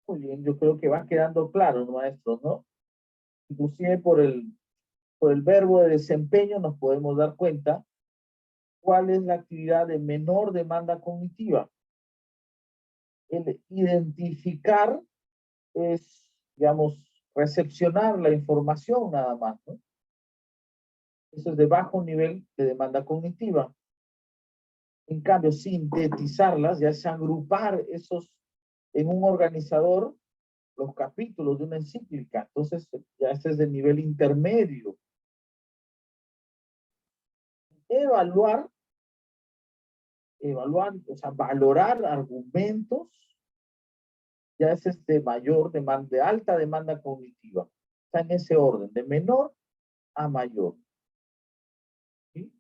Muy bien, yo creo que va quedando claro, maestros, ¿no? Inclusive por el verbo de desempeño nos podemos dar cuenta cuál es la actividad de menor demanda cognitiva. El identificar es, digamos, recepcionar la información nada más, ¿no? Eso es de bajo nivel de demanda cognitiva. En cambio, sintetizarlas, ya es agrupar esos en un organizador, los capítulos de una encíclica. Entonces, ya este es de nivel intermedio. Evaluar, o sea, valorar argumentos, ya es de mayor demanda, de alta demanda cognitiva. Está en ese orden, de menor a mayor. ¿Sí?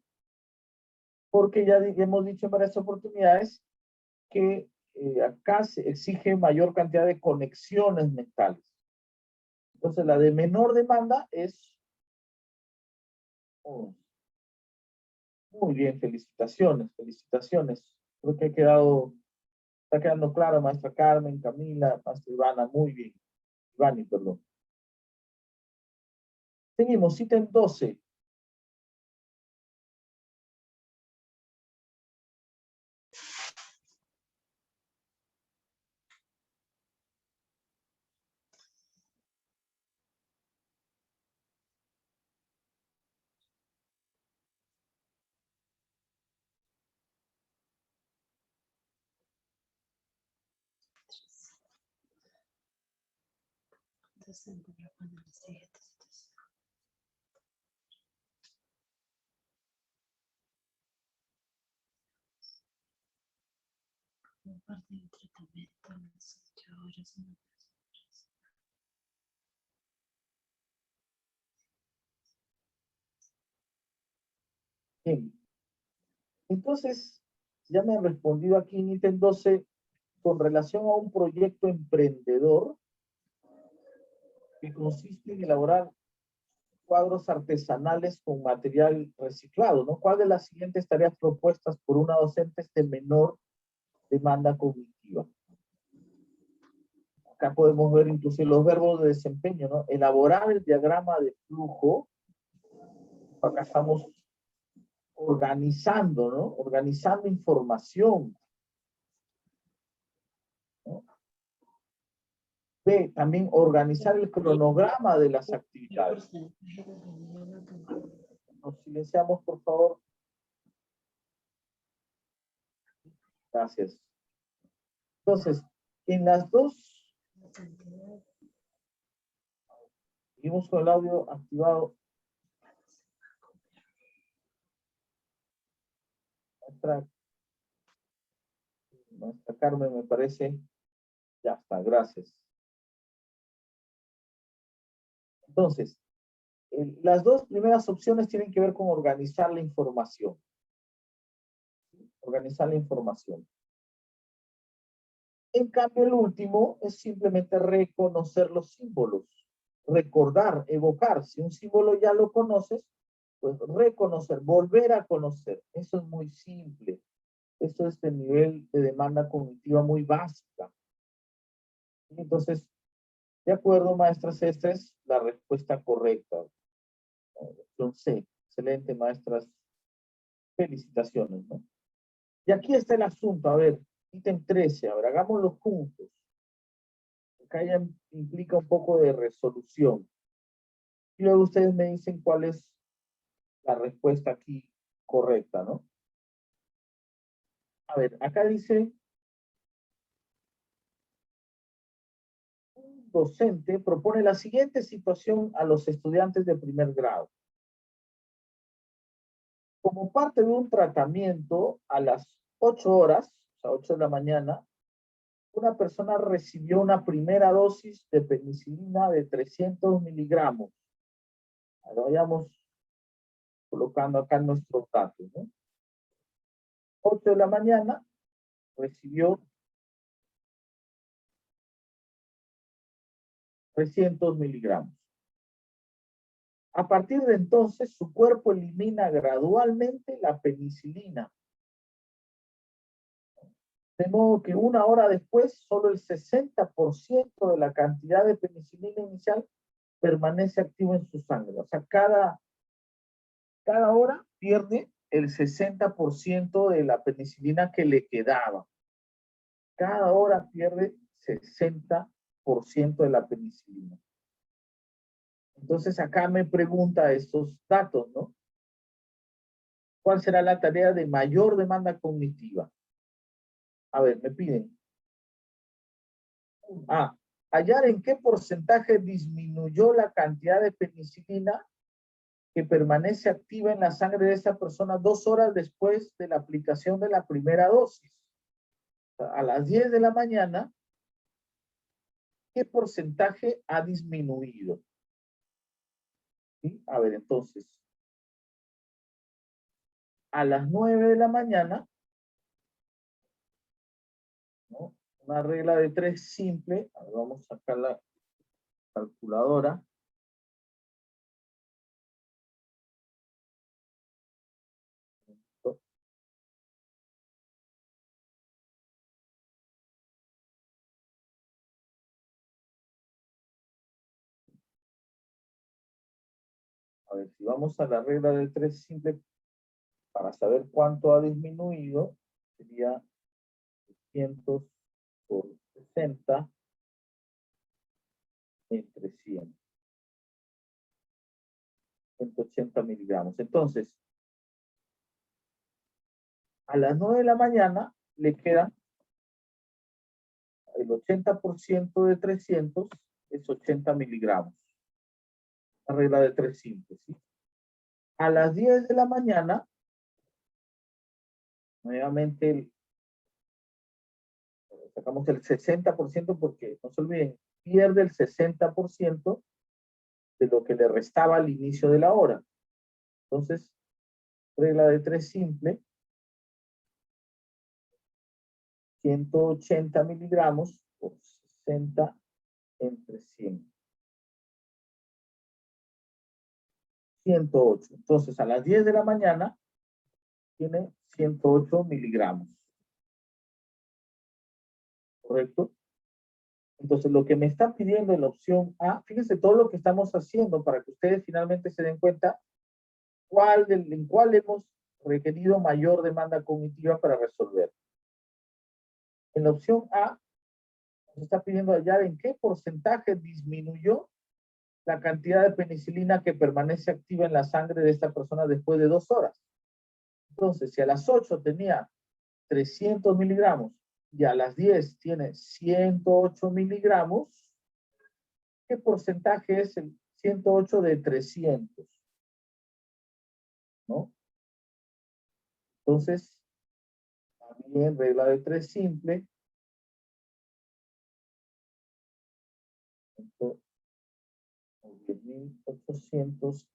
Porque ya hemos dicho en varias oportunidades que acá se exige mayor cantidad de conexiones mentales. Entonces, la de menor demanda es... Oh, muy bien, felicitaciones, felicitaciones. Creo que está quedando claro, maestra Carmen, Camila, maestra Ivana, muy bien. Ivani, perdón. Seguimos, ítem 12. Bien. Entonces, ya me han respondido aquí en ítem 12 con relación a un proyecto emprendedor que consiste en elaborar cuadros artesanales con material reciclado, ¿no? ¿Cuál de las siguientes tareas propuestas por una docente es de menor demanda cognitiva? Acá podemos ver incluso los verbos de desempeño, ¿no? Elaborar el diagrama de flujo. Acá estamos organizando, ¿no? Organizando información, ¿no? B, también organizar el cronograma de las actividades. Nos silenciamos, por favor. Gracias. Entonces, en las dos, seguimos con el audio activado. Nuestra Carmen, me parece. Ya está, gracias. Entonces, las dos primeras opciones tienen que ver con organizar la información. Organizar la información. En cambio, el último es simplemente reconocer los símbolos. Recordar, evocar. Si un símbolo ya lo conoces, pues reconocer, volver a conocer. Eso es muy simple. Eso es de nivel de demanda cognitiva muy básica. Entonces, de acuerdo, maestras, esta es la respuesta correcta. Opción C. Excelente, maestras. Felicitaciones, ¿no? Y aquí está el asunto. A ver, ítem 13. A ver, hagámoslo juntos. Acá ya implica un poco de resolución. Y luego ustedes me dicen cuál es la respuesta aquí correcta, ¿no? A ver, acá dice, un docente propone la siguiente situación a los estudiantes de primer grado. Como parte de un tratamiento a las 8 horas, o sea, 8 de la mañana, una persona recibió una primera dosis de penicilina de 300 miligramos. Lo vayamos colocando acá en nuestros datos, ¿no? 8 de la mañana recibió 300 miligramos. A partir de entonces, su cuerpo elimina gradualmente la penicilina. De modo que una hora después, solo el 60% de la cantidad de penicilina inicial permanece activo en su sangre. O sea, cada hora pierde el 60% de la penicilina que le quedaba. Cada hora pierde 60% de la penicilina. Entonces acá me pregunta estos datos, ¿no? ¿Cuál será la tarea de mayor demanda cognitiva? A ver, me piden. Hallar en qué porcentaje disminuyó la cantidad de penicilina que permanece activa en la sangre de esta persona 2 horas después de la aplicación de la primera dosis. A las 10 de la mañana, ¿qué porcentaje ha disminuido? ¿Sí? A ver, entonces, a las 9 de la mañana, ¿no? Una regla de 3 simple. A ver, vamos a sacar la calculadora. A ver, si vamos a la regla de 3 simple, para saber cuánto ha disminuido, sería 200 por 60 entre 100. 180 miligramos. Entonces, a las 9 de la mañana le quedan el 80% de 300 es 80 miligramos. La regla de 3 simples, ¿sí? A las 10 de la mañana, nuevamente sacamos el 60% porque, no se olviden, pierde el 60% de lo que le restaba al inicio de la hora. Entonces, regla de 3 simple, 180 miligramos por 60 entre 100. 108. Entonces, a las 10 de la mañana tiene 108 miligramos. ¿Correcto? Entonces, lo que me está pidiendo en la opción A, fíjense todo lo que estamos haciendo para que ustedes finalmente se den cuenta en cuál hemos requerido mayor demanda cognitiva para resolver. En la opción A, nos está pidiendo hallar en qué porcentaje disminuyó la cantidad de penicilina que permanece activa en la sangre de esta persona después de 2 horas. Entonces, si a las 8 tenía 300 miligramos y a las 10 tiene 108 miligramos, ¿qué porcentaje es el 108 de 300? ¿No? Entonces, también regla de 3 simple. 10.800,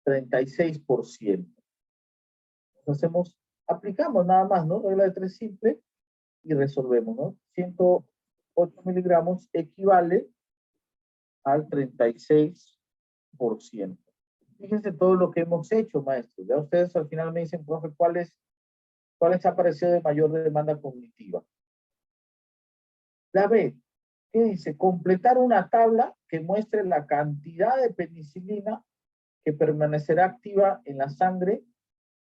36%. Aplicamos nada más, ¿no? Regla de 3 simple y resolvemos, ¿no? 108 miligramos equivale al 36%. Fíjense todo lo que hemos hecho, maestros. Ya ustedes al final me dicen, profe, ¿cuál les ha parecido de mayor demanda cognitiva? La B, ¿qué dice? Completar una tabla que muestre la cantidad de penicilina que permanecerá activa en la sangre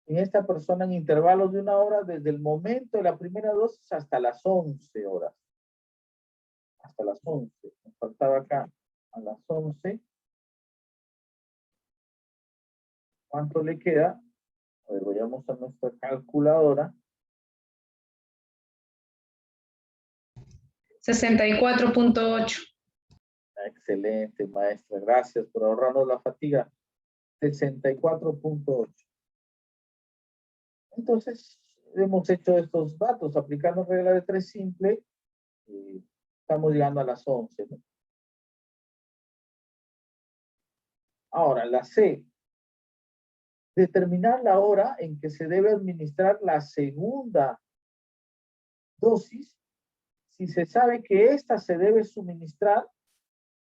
en esta persona en intervalos de 1 hora desde el momento de la primera dosis hasta las 11 horas. Hasta las 11. Nos faltaba acá a las 11. ¿Cuánto le queda? A ver, vayamos a nuestra calculadora. 64.8. Excelente, maestra. Gracias por ahorrarnos la fatiga. 64.8. Entonces, hemos hecho estos datos aplicando regla de 3 simple. Estamos llegando a las 11, ¿no? Ahora, la C. Determinar la hora en que se debe administrar la segunda dosis si se sabe que esta se debe suministrar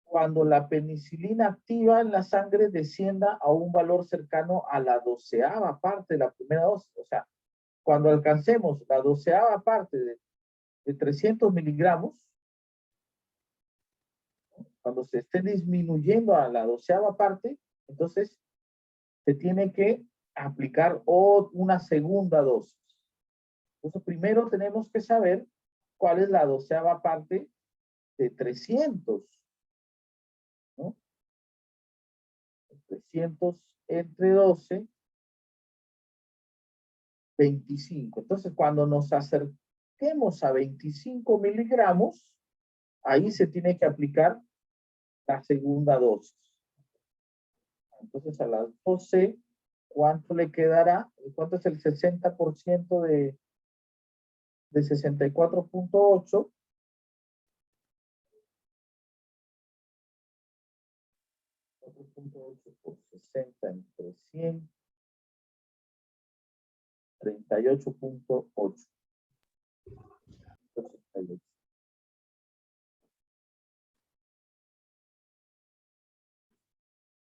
cuando la penicilina activa en la sangre descienda a un valor cercano a la 12ª parte de la primera dosis. O sea, cuando alcancemos la 12ª parte de 300 miligramos, cuando se esté disminuyendo a la 12ª parte, entonces se tiene que aplicar una segunda dosis. Entonces, primero tenemos que saber cuál es la 12ª parte de 300, ¿no? 300 entre 12, 25. Entonces, cuando nos acerquemos a 25 miligramos, ahí se tiene que aplicar la segunda dosis. Entonces, a las 12, ¿cuánto le quedará? ¿Cuánto es el 60% de 64.8? 4.8 por 60 entre 100, 38.8.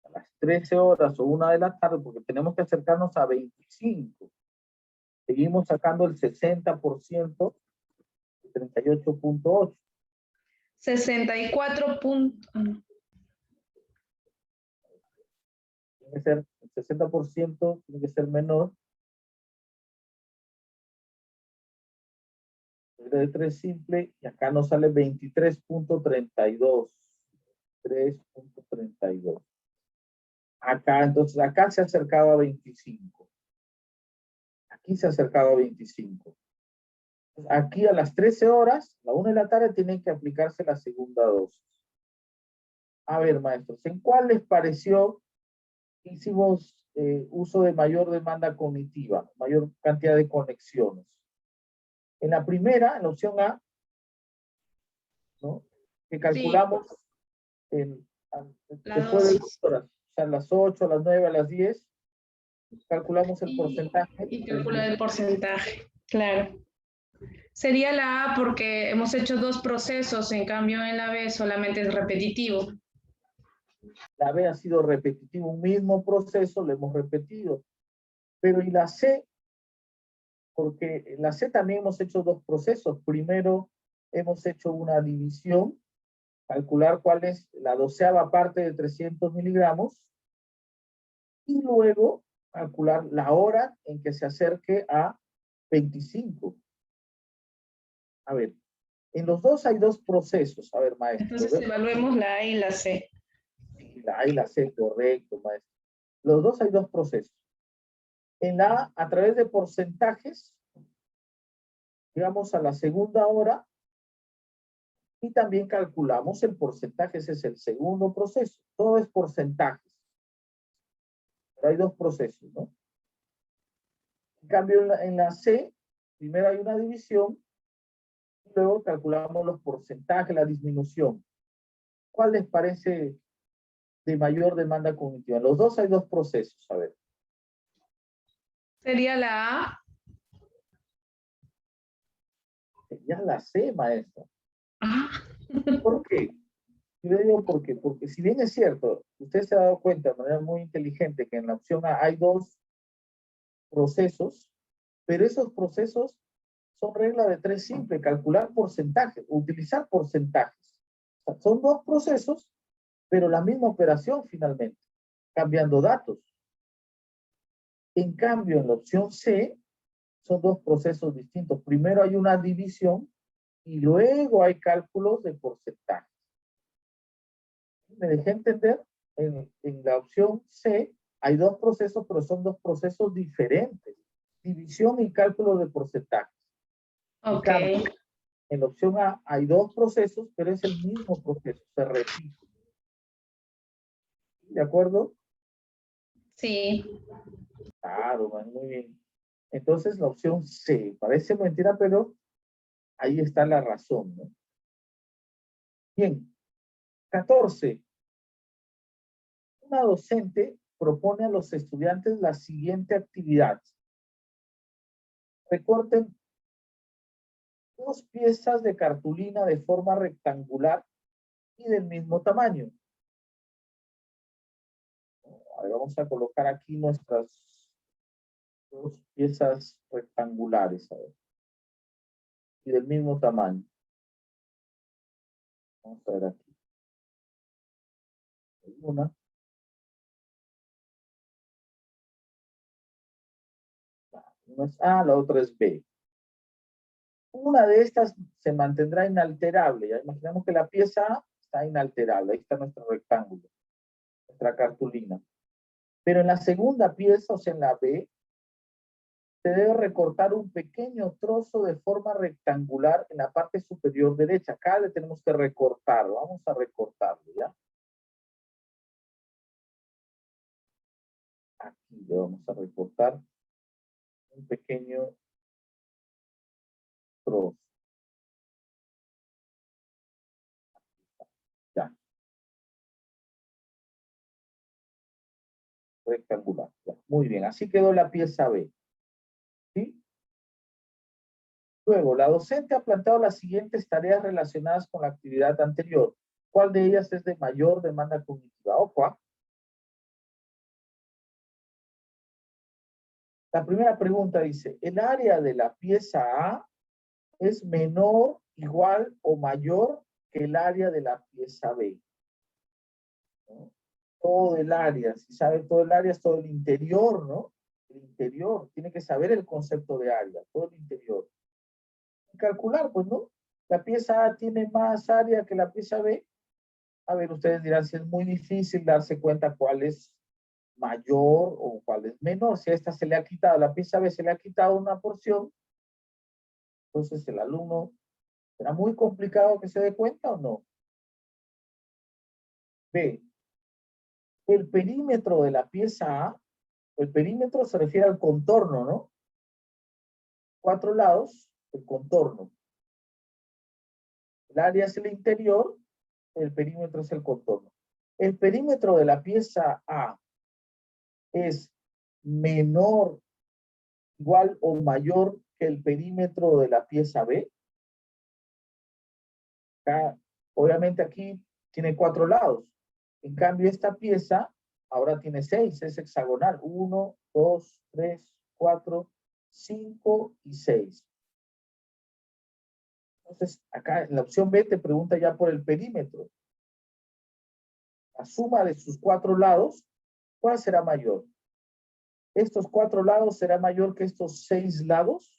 A las 13 horas o 1 de la tarde, porque tenemos que acercarnos a 25. Seguimos sacando el 60% de 38.8. 64 puntos. Tiene que ser, el 60% tiene que ser menor de 3 simple, y acá nos sale 23.32. 3.32. Acá, entonces, acá se ha acercado a 25. Aquí se ha acercado a 25. Aquí a las 13 horas, a la 1 de la tarde, tienen que aplicarse la segunda dosis. A ver, maestros, ¿en cuál les pareció que hicimos uso de mayor demanda cognitiva, mayor cantidad de conexiones? En la primera, en la opción A, ¿no? Que calculamos después de 2 horas, o sea, a las 8, a las 9, a las 10, calculamos el porcentaje. Y calcular el porcentaje, claro. Sería la A porque hemos hecho 2 procesos, en cambio en la B solamente es repetitivo. La B ha sido repetitivo, un mismo proceso lo hemos repetido. Pero ¿y la C? Porque en la C también hemos hecho 2 procesos. Primero hemos hecho una división, calcular cuál es la 12ª parte de 300 miligramos, y luego calcular la hora en que se acerque a 25. A ver, en los dos hay 2 procesos. A ver, maestro. Entonces evaluemos la A y la C. La A y la C, correcto, maestro. Los dos hay 2 procesos. En la A través de porcentajes, llegamos a la segunda hora y también calculamos el porcentaje. Ese es el segundo proceso. Todo es porcentajes. Pero hay 2 procesos, ¿no? En cambio, en la C, primero hay una división y luego calculamos los porcentajes, la disminución. ¿Cuál les parece de mayor demanda cognitiva? Los dos hay 2 procesos. A ver. Sería la A. Ya la sé, maestra. Ah. ¿Por qué? Yo digo por qué. Porque si bien es cierto, usted se ha dado cuenta de manera muy inteligente que en la opción A hay 2 procesos, pero esos procesos son regla de 3 simple, calcular porcentajes, utilizar porcentajes. O sea, son 2 procesos, pero la misma operación finalmente, cambiando datos. En cambio, en la opción C, son 2 procesos distintos. Primero hay una división y luego hay cálculos de porcentaje. Me dejé entender, en la opción C hay 2 procesos, pero son 2 procesos diferentes. División y cálculo de porcentaje. En cambio, en la opción A hay 2 procesos, pero es el mismo proceso, se repite. ¿De acuerdo? Sí. Claro, muy bien. Entonces la opción C, parece mentira, pero ahí está la razón, ¿no? Bien. 14. Una docente propone a los estudiantes la siguiente actividad. Recorten 2 piezas de cartulina de forma rectangular y del mismo tamaño. Ahora vamos a colocar aquí nuestras dos piezas rectangulares, a ver, y del mismo tamaño. Vamos a ver aquí. Una. Una es A, la otra es B. Una de estas se mantendrá inalterable. Ya imaginamos que la pieza A está inalterable. Ahí está nuestro rectángulo, nuestra cartulina. Pero en la segunda pieza, o sea, en la B, se debe recortar un pequeño trozo de forma rectangular en la parte superior derecha. Acá le tenemos que recortar. Vamos a recortarlo, ¿ya? Aquí le vamos a recortar un pequeño trozo. Ya. Rectangular. Ya. Muy bien. Así quedó la pieza B. ¿Sí? Luego, la docente ha planteado las siguientes tareas relacionadas con la actividad anterior. ¿Cuál de ellas es de mayor demanda cognitiva? Ojo, ¿ah? La primera pregunta dice, ¿el área de la pieza A es menor, igual o mayor que el área de la pieza B? ¿No? Todo el área, si sabe todo el área es todo el interior, ¿no? El interior, tiene que saber el concepto de área, todo el interior. Y calcular, pues, ¿no? La pieza A tiene más área que la pieza B. A ver, ustedes dirán si es muy difícil darse cuenta cuál es mayor o cuál es menor. Si a esta se le ha quitado, la pieza B se le ha quitado una porción, entonces el alumno, ¿será muy complicado que se dé cuenta o no? B, el perímetro de la pieza A, el perímetro se refiere al contorno, ¿no? 4 lados, el contorno. El área es el interior, el perímetro es el contorno. El perímetro de la pieza A es menor, igual o mayor que el perímetro de la pieza B. Acá, obviamente aquí tiene 4 lados. En cambio, esta pieza ahora tiene 6, es hexagonal. 1, 2, 3, 4, 5 y 6. Entonces, acá en la opción B te pregunta ya por el perímetro. La suma de sus 4 lados, ¿cuál será mayor? ¿Estos 4 lados será mayor que estos 6 lados?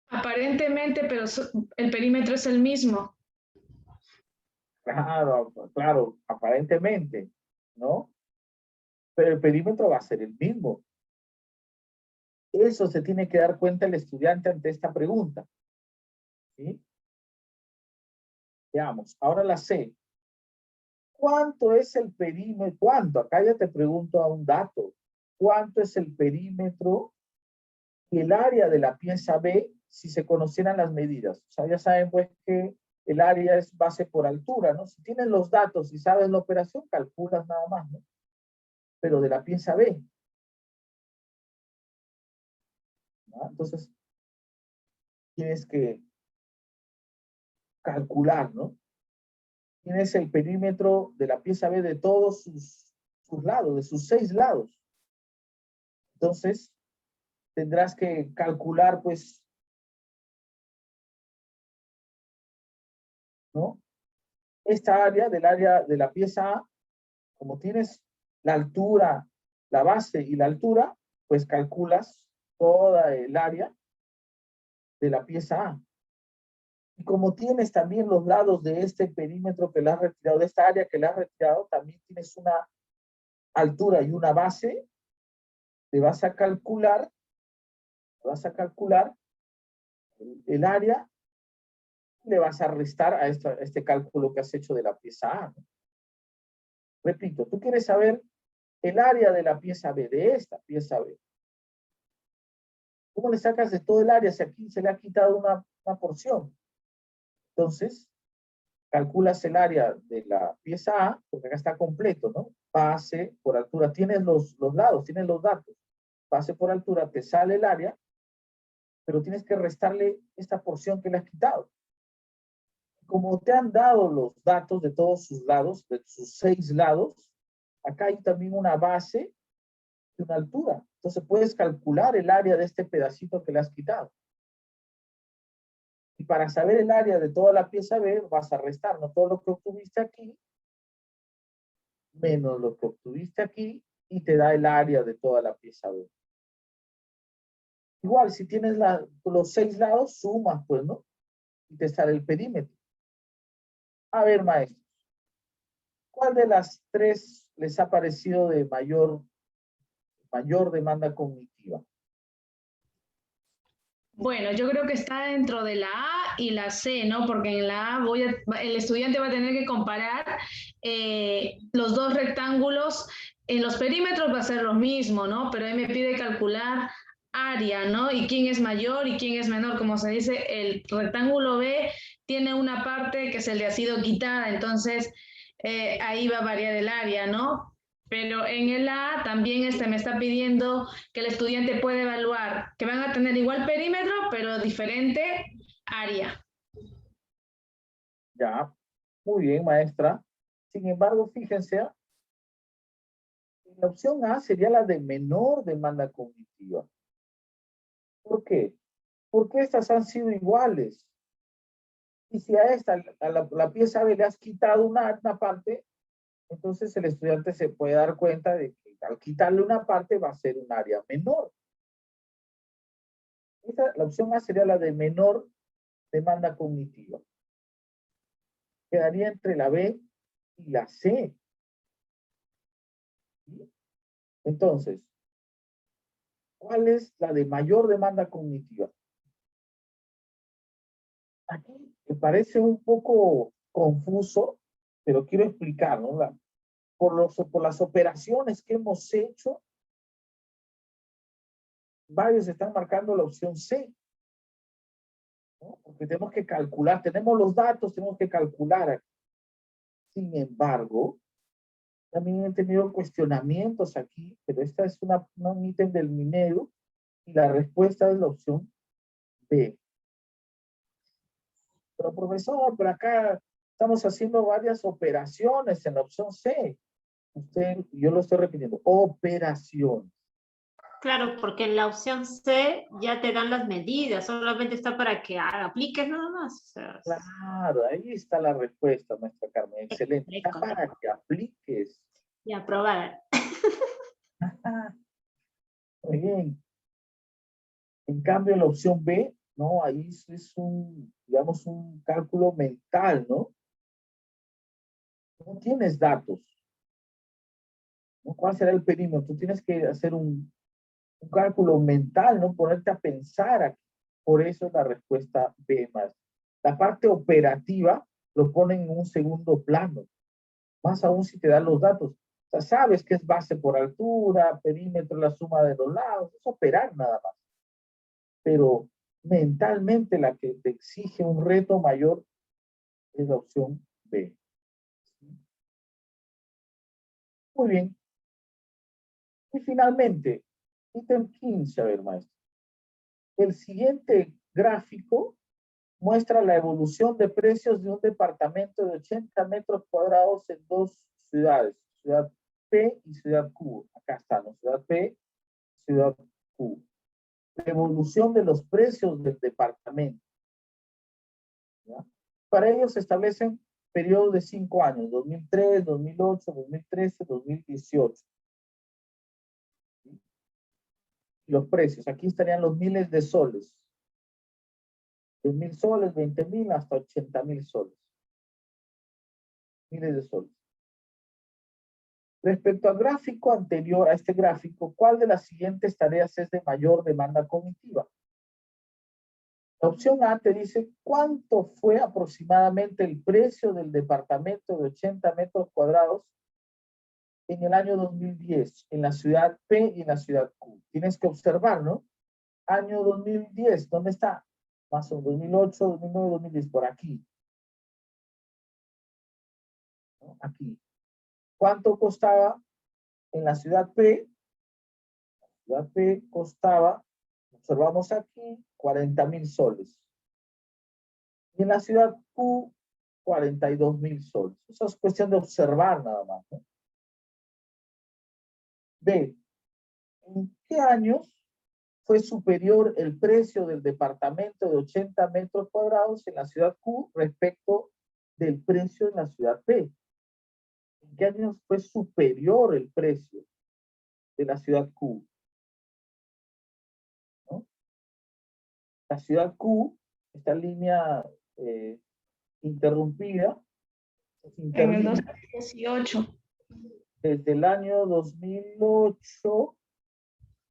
Aparentemente, pero el perímetro es el mismo. Claro, claro, aparentemente, ¿no? Pero el perímetro va a ser el mismo. Eso se tiene que dar cuenta el estudiante ante esta pregunta. ¿Sí? Veamos, ahora la C. ¿Cuánto es el perímetro? ¿Cuánto? Acá ya te pregunto a un dato. ¿Cuánto es el perímetro y el área de la pieza B si se conocieran las medidas? O sea, ya saben pues que el área es base por altura, ¿no? Si tienen los datos y sabes la operación, calculas nada más, ¿no? Pero de la pieza B. ¿No? Entonces, tienes que calcular, ¿no? Tienes el perímetro de la pieza B de todos sus lados, de sus 6 lados. Entonces, tendrás que calcular, pues, ¿no? Esta área del área de la pieza A, como tienes la altura, la base y la altura, pues calculas toda el área de la pieza A. Y como tienes también los lados de este perímetro que le has retirado, de esta área que le has retirado, también tienes una altura y una base, te vas a calcular el área y le vas a restar a este cálculo que has hecho de la pieza A, ¿no? Repito, tú quieres saber el área de la pieza B, de esta pieza B. ¿Cómo le sacas de todo el área si aquí se le ha quitado una porción? Entonces, calculas el área de la pieza A, porque acá está completo, ¿no? Base por altura, tienes los lados, tienes los datos. Base por altura, te sale el área, pero tienes que restarle esta porción que le has quitado. Como te han dado los datos de todos sus lados, de sus 6 lados, acá hay también una base y una altura. Entonces puedes calcular el área de este pedacito que le has quitado. Y para saber el área de toda la pieza B, vas a restar, ¿no? Todo lo que obtuviste aquí, menos lo que obtuviste aquí, y te da el área de toda la pieza B. Igual, si tienes los 6 lados, sumas, pues, ¿no? Y te sale el perímetro. A ver, maestros, ¿cuál de las 3 les ha parecido de mayor demanda cognitiva? Bueno, yo creo que está dentro de la A y la C, ¿no? Porque en la A el estudiante va a tener que comparar los dos rectángulos. En los perímetros va a ser lo mismo, ¿no? Pero ahí me pide calcular área, ¿no? Y quién es mayor y quién es menor. Como se dice, el rectángulo B tiene una parte que se le ha sido quitada, entonces ahí va a variar el área, ¿no? Pero en el A también me está pidiendo que el estudiante puede evaluar que van a tener igual perímetro, pero diferente área. Ya, muy bien, maestra. Sin embargo, fíjense, la opción A sería la de menor demanda cognitiva. ¿Por qué? Porque estas han sido iguales. Y si a esta, a la pieza B le has quitado una parte, entonces el estudiante se puede dar cuenta de que al quitarle una parte va a ser un área menor. La opción A sería la de menor demanda cognitiva. Quedaría entre la B y la C. ¿Sí? Entonces, ¿cuál es la de mayor demanda cognitiva? Aquí me parece un poco confuso, pero quiero explicar, ¿no? Por las operaciones que hemos hecho, varios están marcando la opción C, ¿no? Porque tenemos que calcular, tenemos los datos, tenemos que calcular. Sin embargo, también he tenido cuestionamientos aquí, pero esta es un ítem del minero y la respuesta es la opción B. Pero profesor, por acá estamos haciendo varias operaciones en la opción C. Yo lo estoy repitiendo, operación. Claro, porque en la opción C ya te dan las medidas, solamente está para que apliques nada más. O sea, Claro, ahí está la respuesta, maestra Carmen. Excelente. Está para que apliques. y aprobar. Muy bien. En cambio, la opción B, no, ahí es digamos, un cálculo mental, ¿no? No tienes datos, ¿no? ¿Cuál será el perímetro? Tú tienes que hacer un cálculo mental, ¿no? Ponerte a pensar aquí. Por eso es la respuesta B más. La parte operativa lo ponen en un segundo plano, más aún si te dan los datos. O sea, sabes que es base por altura, perímetro, la suma de los lados, es operar nada más. Pero mentalmente la que te exige un reto mayor es la opción B. Muy bien. Y finalmente, ítem 15, a ver, maestro. El siguiente gráfico muestra la evolución de precios de un departamento de 80 metros cuadrados en 2 ciudades, ciudad P y ciudad Q. Acá están, ¿no? Ciudad P, ciudad Q. La evolución de los precios del departamento. ¿Ya? Para ello se establecen periodos de 5 años, 2003, 2008, 2013, 2018. ¿Sí? Los precios, aquí estarían los miles de soles. 10.000 soles, 20.000, hasta 80.000 soles. Miles de soles. Respecto al gráfico anterior a este gráfico, ¿cuál de las siguientes tareas es de mayor demanda cognitiva? La opción A te dice cuánto fue aproximadamente el precio del departamento de 80 metros cuadrados en el año 2010 en la ciudad P y en la ciudad Q. Tienes que observar, ¿no? Año 2010, ¿dónde está? Más o menos 2008, 2009, 2010, por aquí. ¿No? Aquí. ¿Cuánto costaba en la ciudad P? La ciudad P costaba, observamos aquí, 40.000 soles. Y en la ciudad Q 42.000 soles. Eso es cuestión de observar nada más, ¿no? B, ¿en qué años fue superior el precio del departamento de 80 metros cuadrados en la ciudad Q respecto del precio en la ciudad P? ¿En qué años fue superior el precio de la ciudad Q? ¿No? La ciudad Q, esta línea interrumpida, En el 2018. desde el año 2008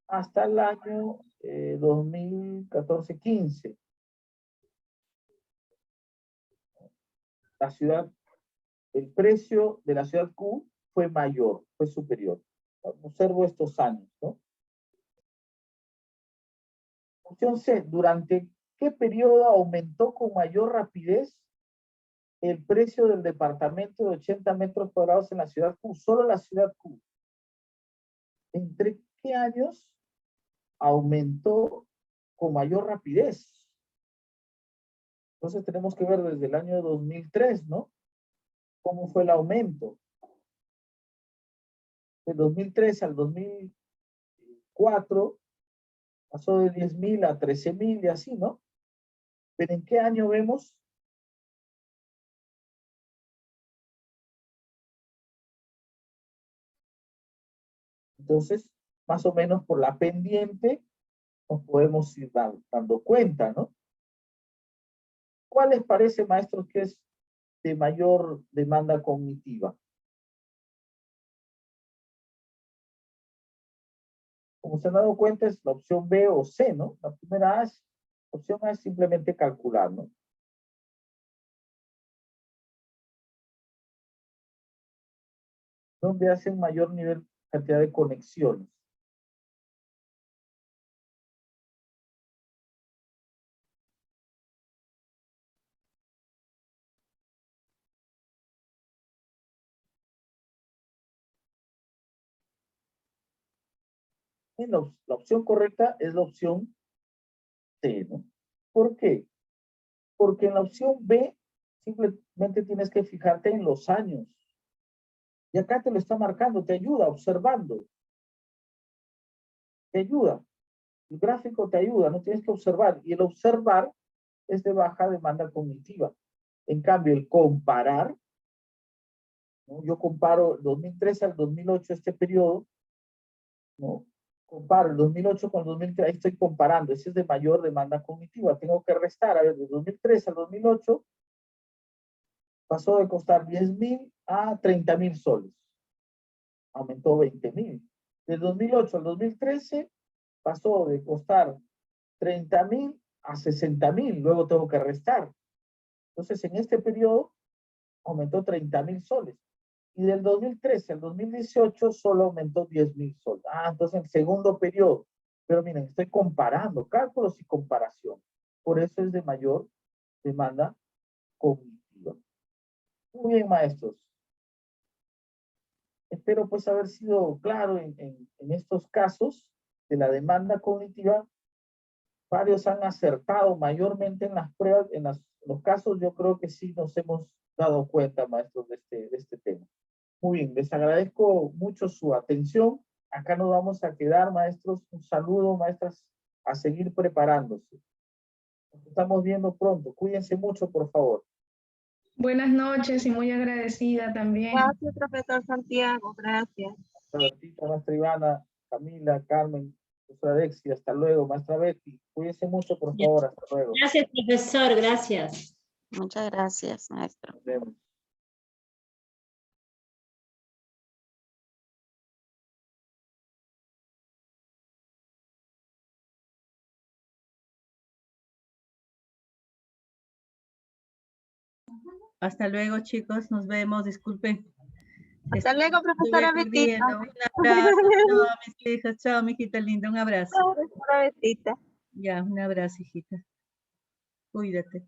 hasta el año 2014-15. La ciudad, el precio de la ciudad Q fue mayor, fue superior. Observo estos años, ¿no? Opción C, ¿durante qué periodo aumentó con mayor rapidez el precio del departamento de 80 metros cuadrados en la ciudad Q? Solo la ciudad Q. ¿Entre qué años aumentó con mayor rapidez? Entonces tenemos que ver desde el año 2003, ¿no? ¿Cómo fue el aumento? De 2003 al 2004 pasó de 10.000 a 13.000 y así, ¿no? Pero ¿en qué año vemos? Entonces, más o menos por la pendiente nos podemos ir dando cuenta, ¿no? ¿Cuál les parece, maestros, que es de mayor demanda cognitiva? Como se han dado cuenta, es la opción B o C, ¿no? La primera opción A es simplemente calcular, ¿no? ¿Dónde hacen mayor nivel, cantidad de conexiones? La opción correcta es la opción C, ¿no? ¿Por qué? Porque en la opción B simplemente tienes que fijarte en los años. Y acá te lo está marcando, te ayuda observando. Te ayuda. El gráfico te ayuda, no tienes que observar. Y el observar es de baja demanda cognitiva. En cambio, el comparar, ¿no? Yo comparo el 2013 al 2008, este periodo, ¿no? Comparo el 2008 con el 2003, ahí estoy comparando, ese es de mayor demanda cognitiva. Tengo que restar, a ver, de 2003 al 2008, pasó de costar 10.000 a 30.000 soles. Aumentó 20.000. Del 2008 al 2013, pasó de costar 30.000 a 60.000. Luego tengo que restar. Entonces, en este periodo, aumentó 30.000 soles. Y del 2013 al 2018 solo aumentó 10.000 soles. Entonces el segundo periodo. Pero miren, estoy comparando cálculos y comparación. Por eso es de mayor demanda cognitiva. Muy bien, maestros. Espero pues haber sido claro en estos casos de la demanda cognitiva. Varios han acertado mayormente en las pruebas, en los casos yo creo que sí nos hemos dado cuenta, maestros, de este tema. Muy bien, les agradezco mucho su atención. Acá nos vamos a quedar, maestros. Un saludo, maestras, a seguir preparándose. Nos estamos viendo pronto. Cuídense mucho, por favor. Buenas noches y muy agradecida también. Gracias, profesor Santiago. Gracias. Maestra Ivana, Camila, Carmen, maestra Dexi, hasta luego. Maestra Betty, cuídense mucho, por favor. Hasta luego. Gracias, profesor. Gracias. Muchas gracias, maestro. Nos vemos. Hasta luego, chicos. Nos vemos. Disculpen. Hasta luego, profesora Estuve Betita. perdiendo. Un abrazo. Chao, mis hijas. Chao, mi hijita linda. Un abrazo. Profesora Betita. Ya, un abrazo, hijita. Cuídate.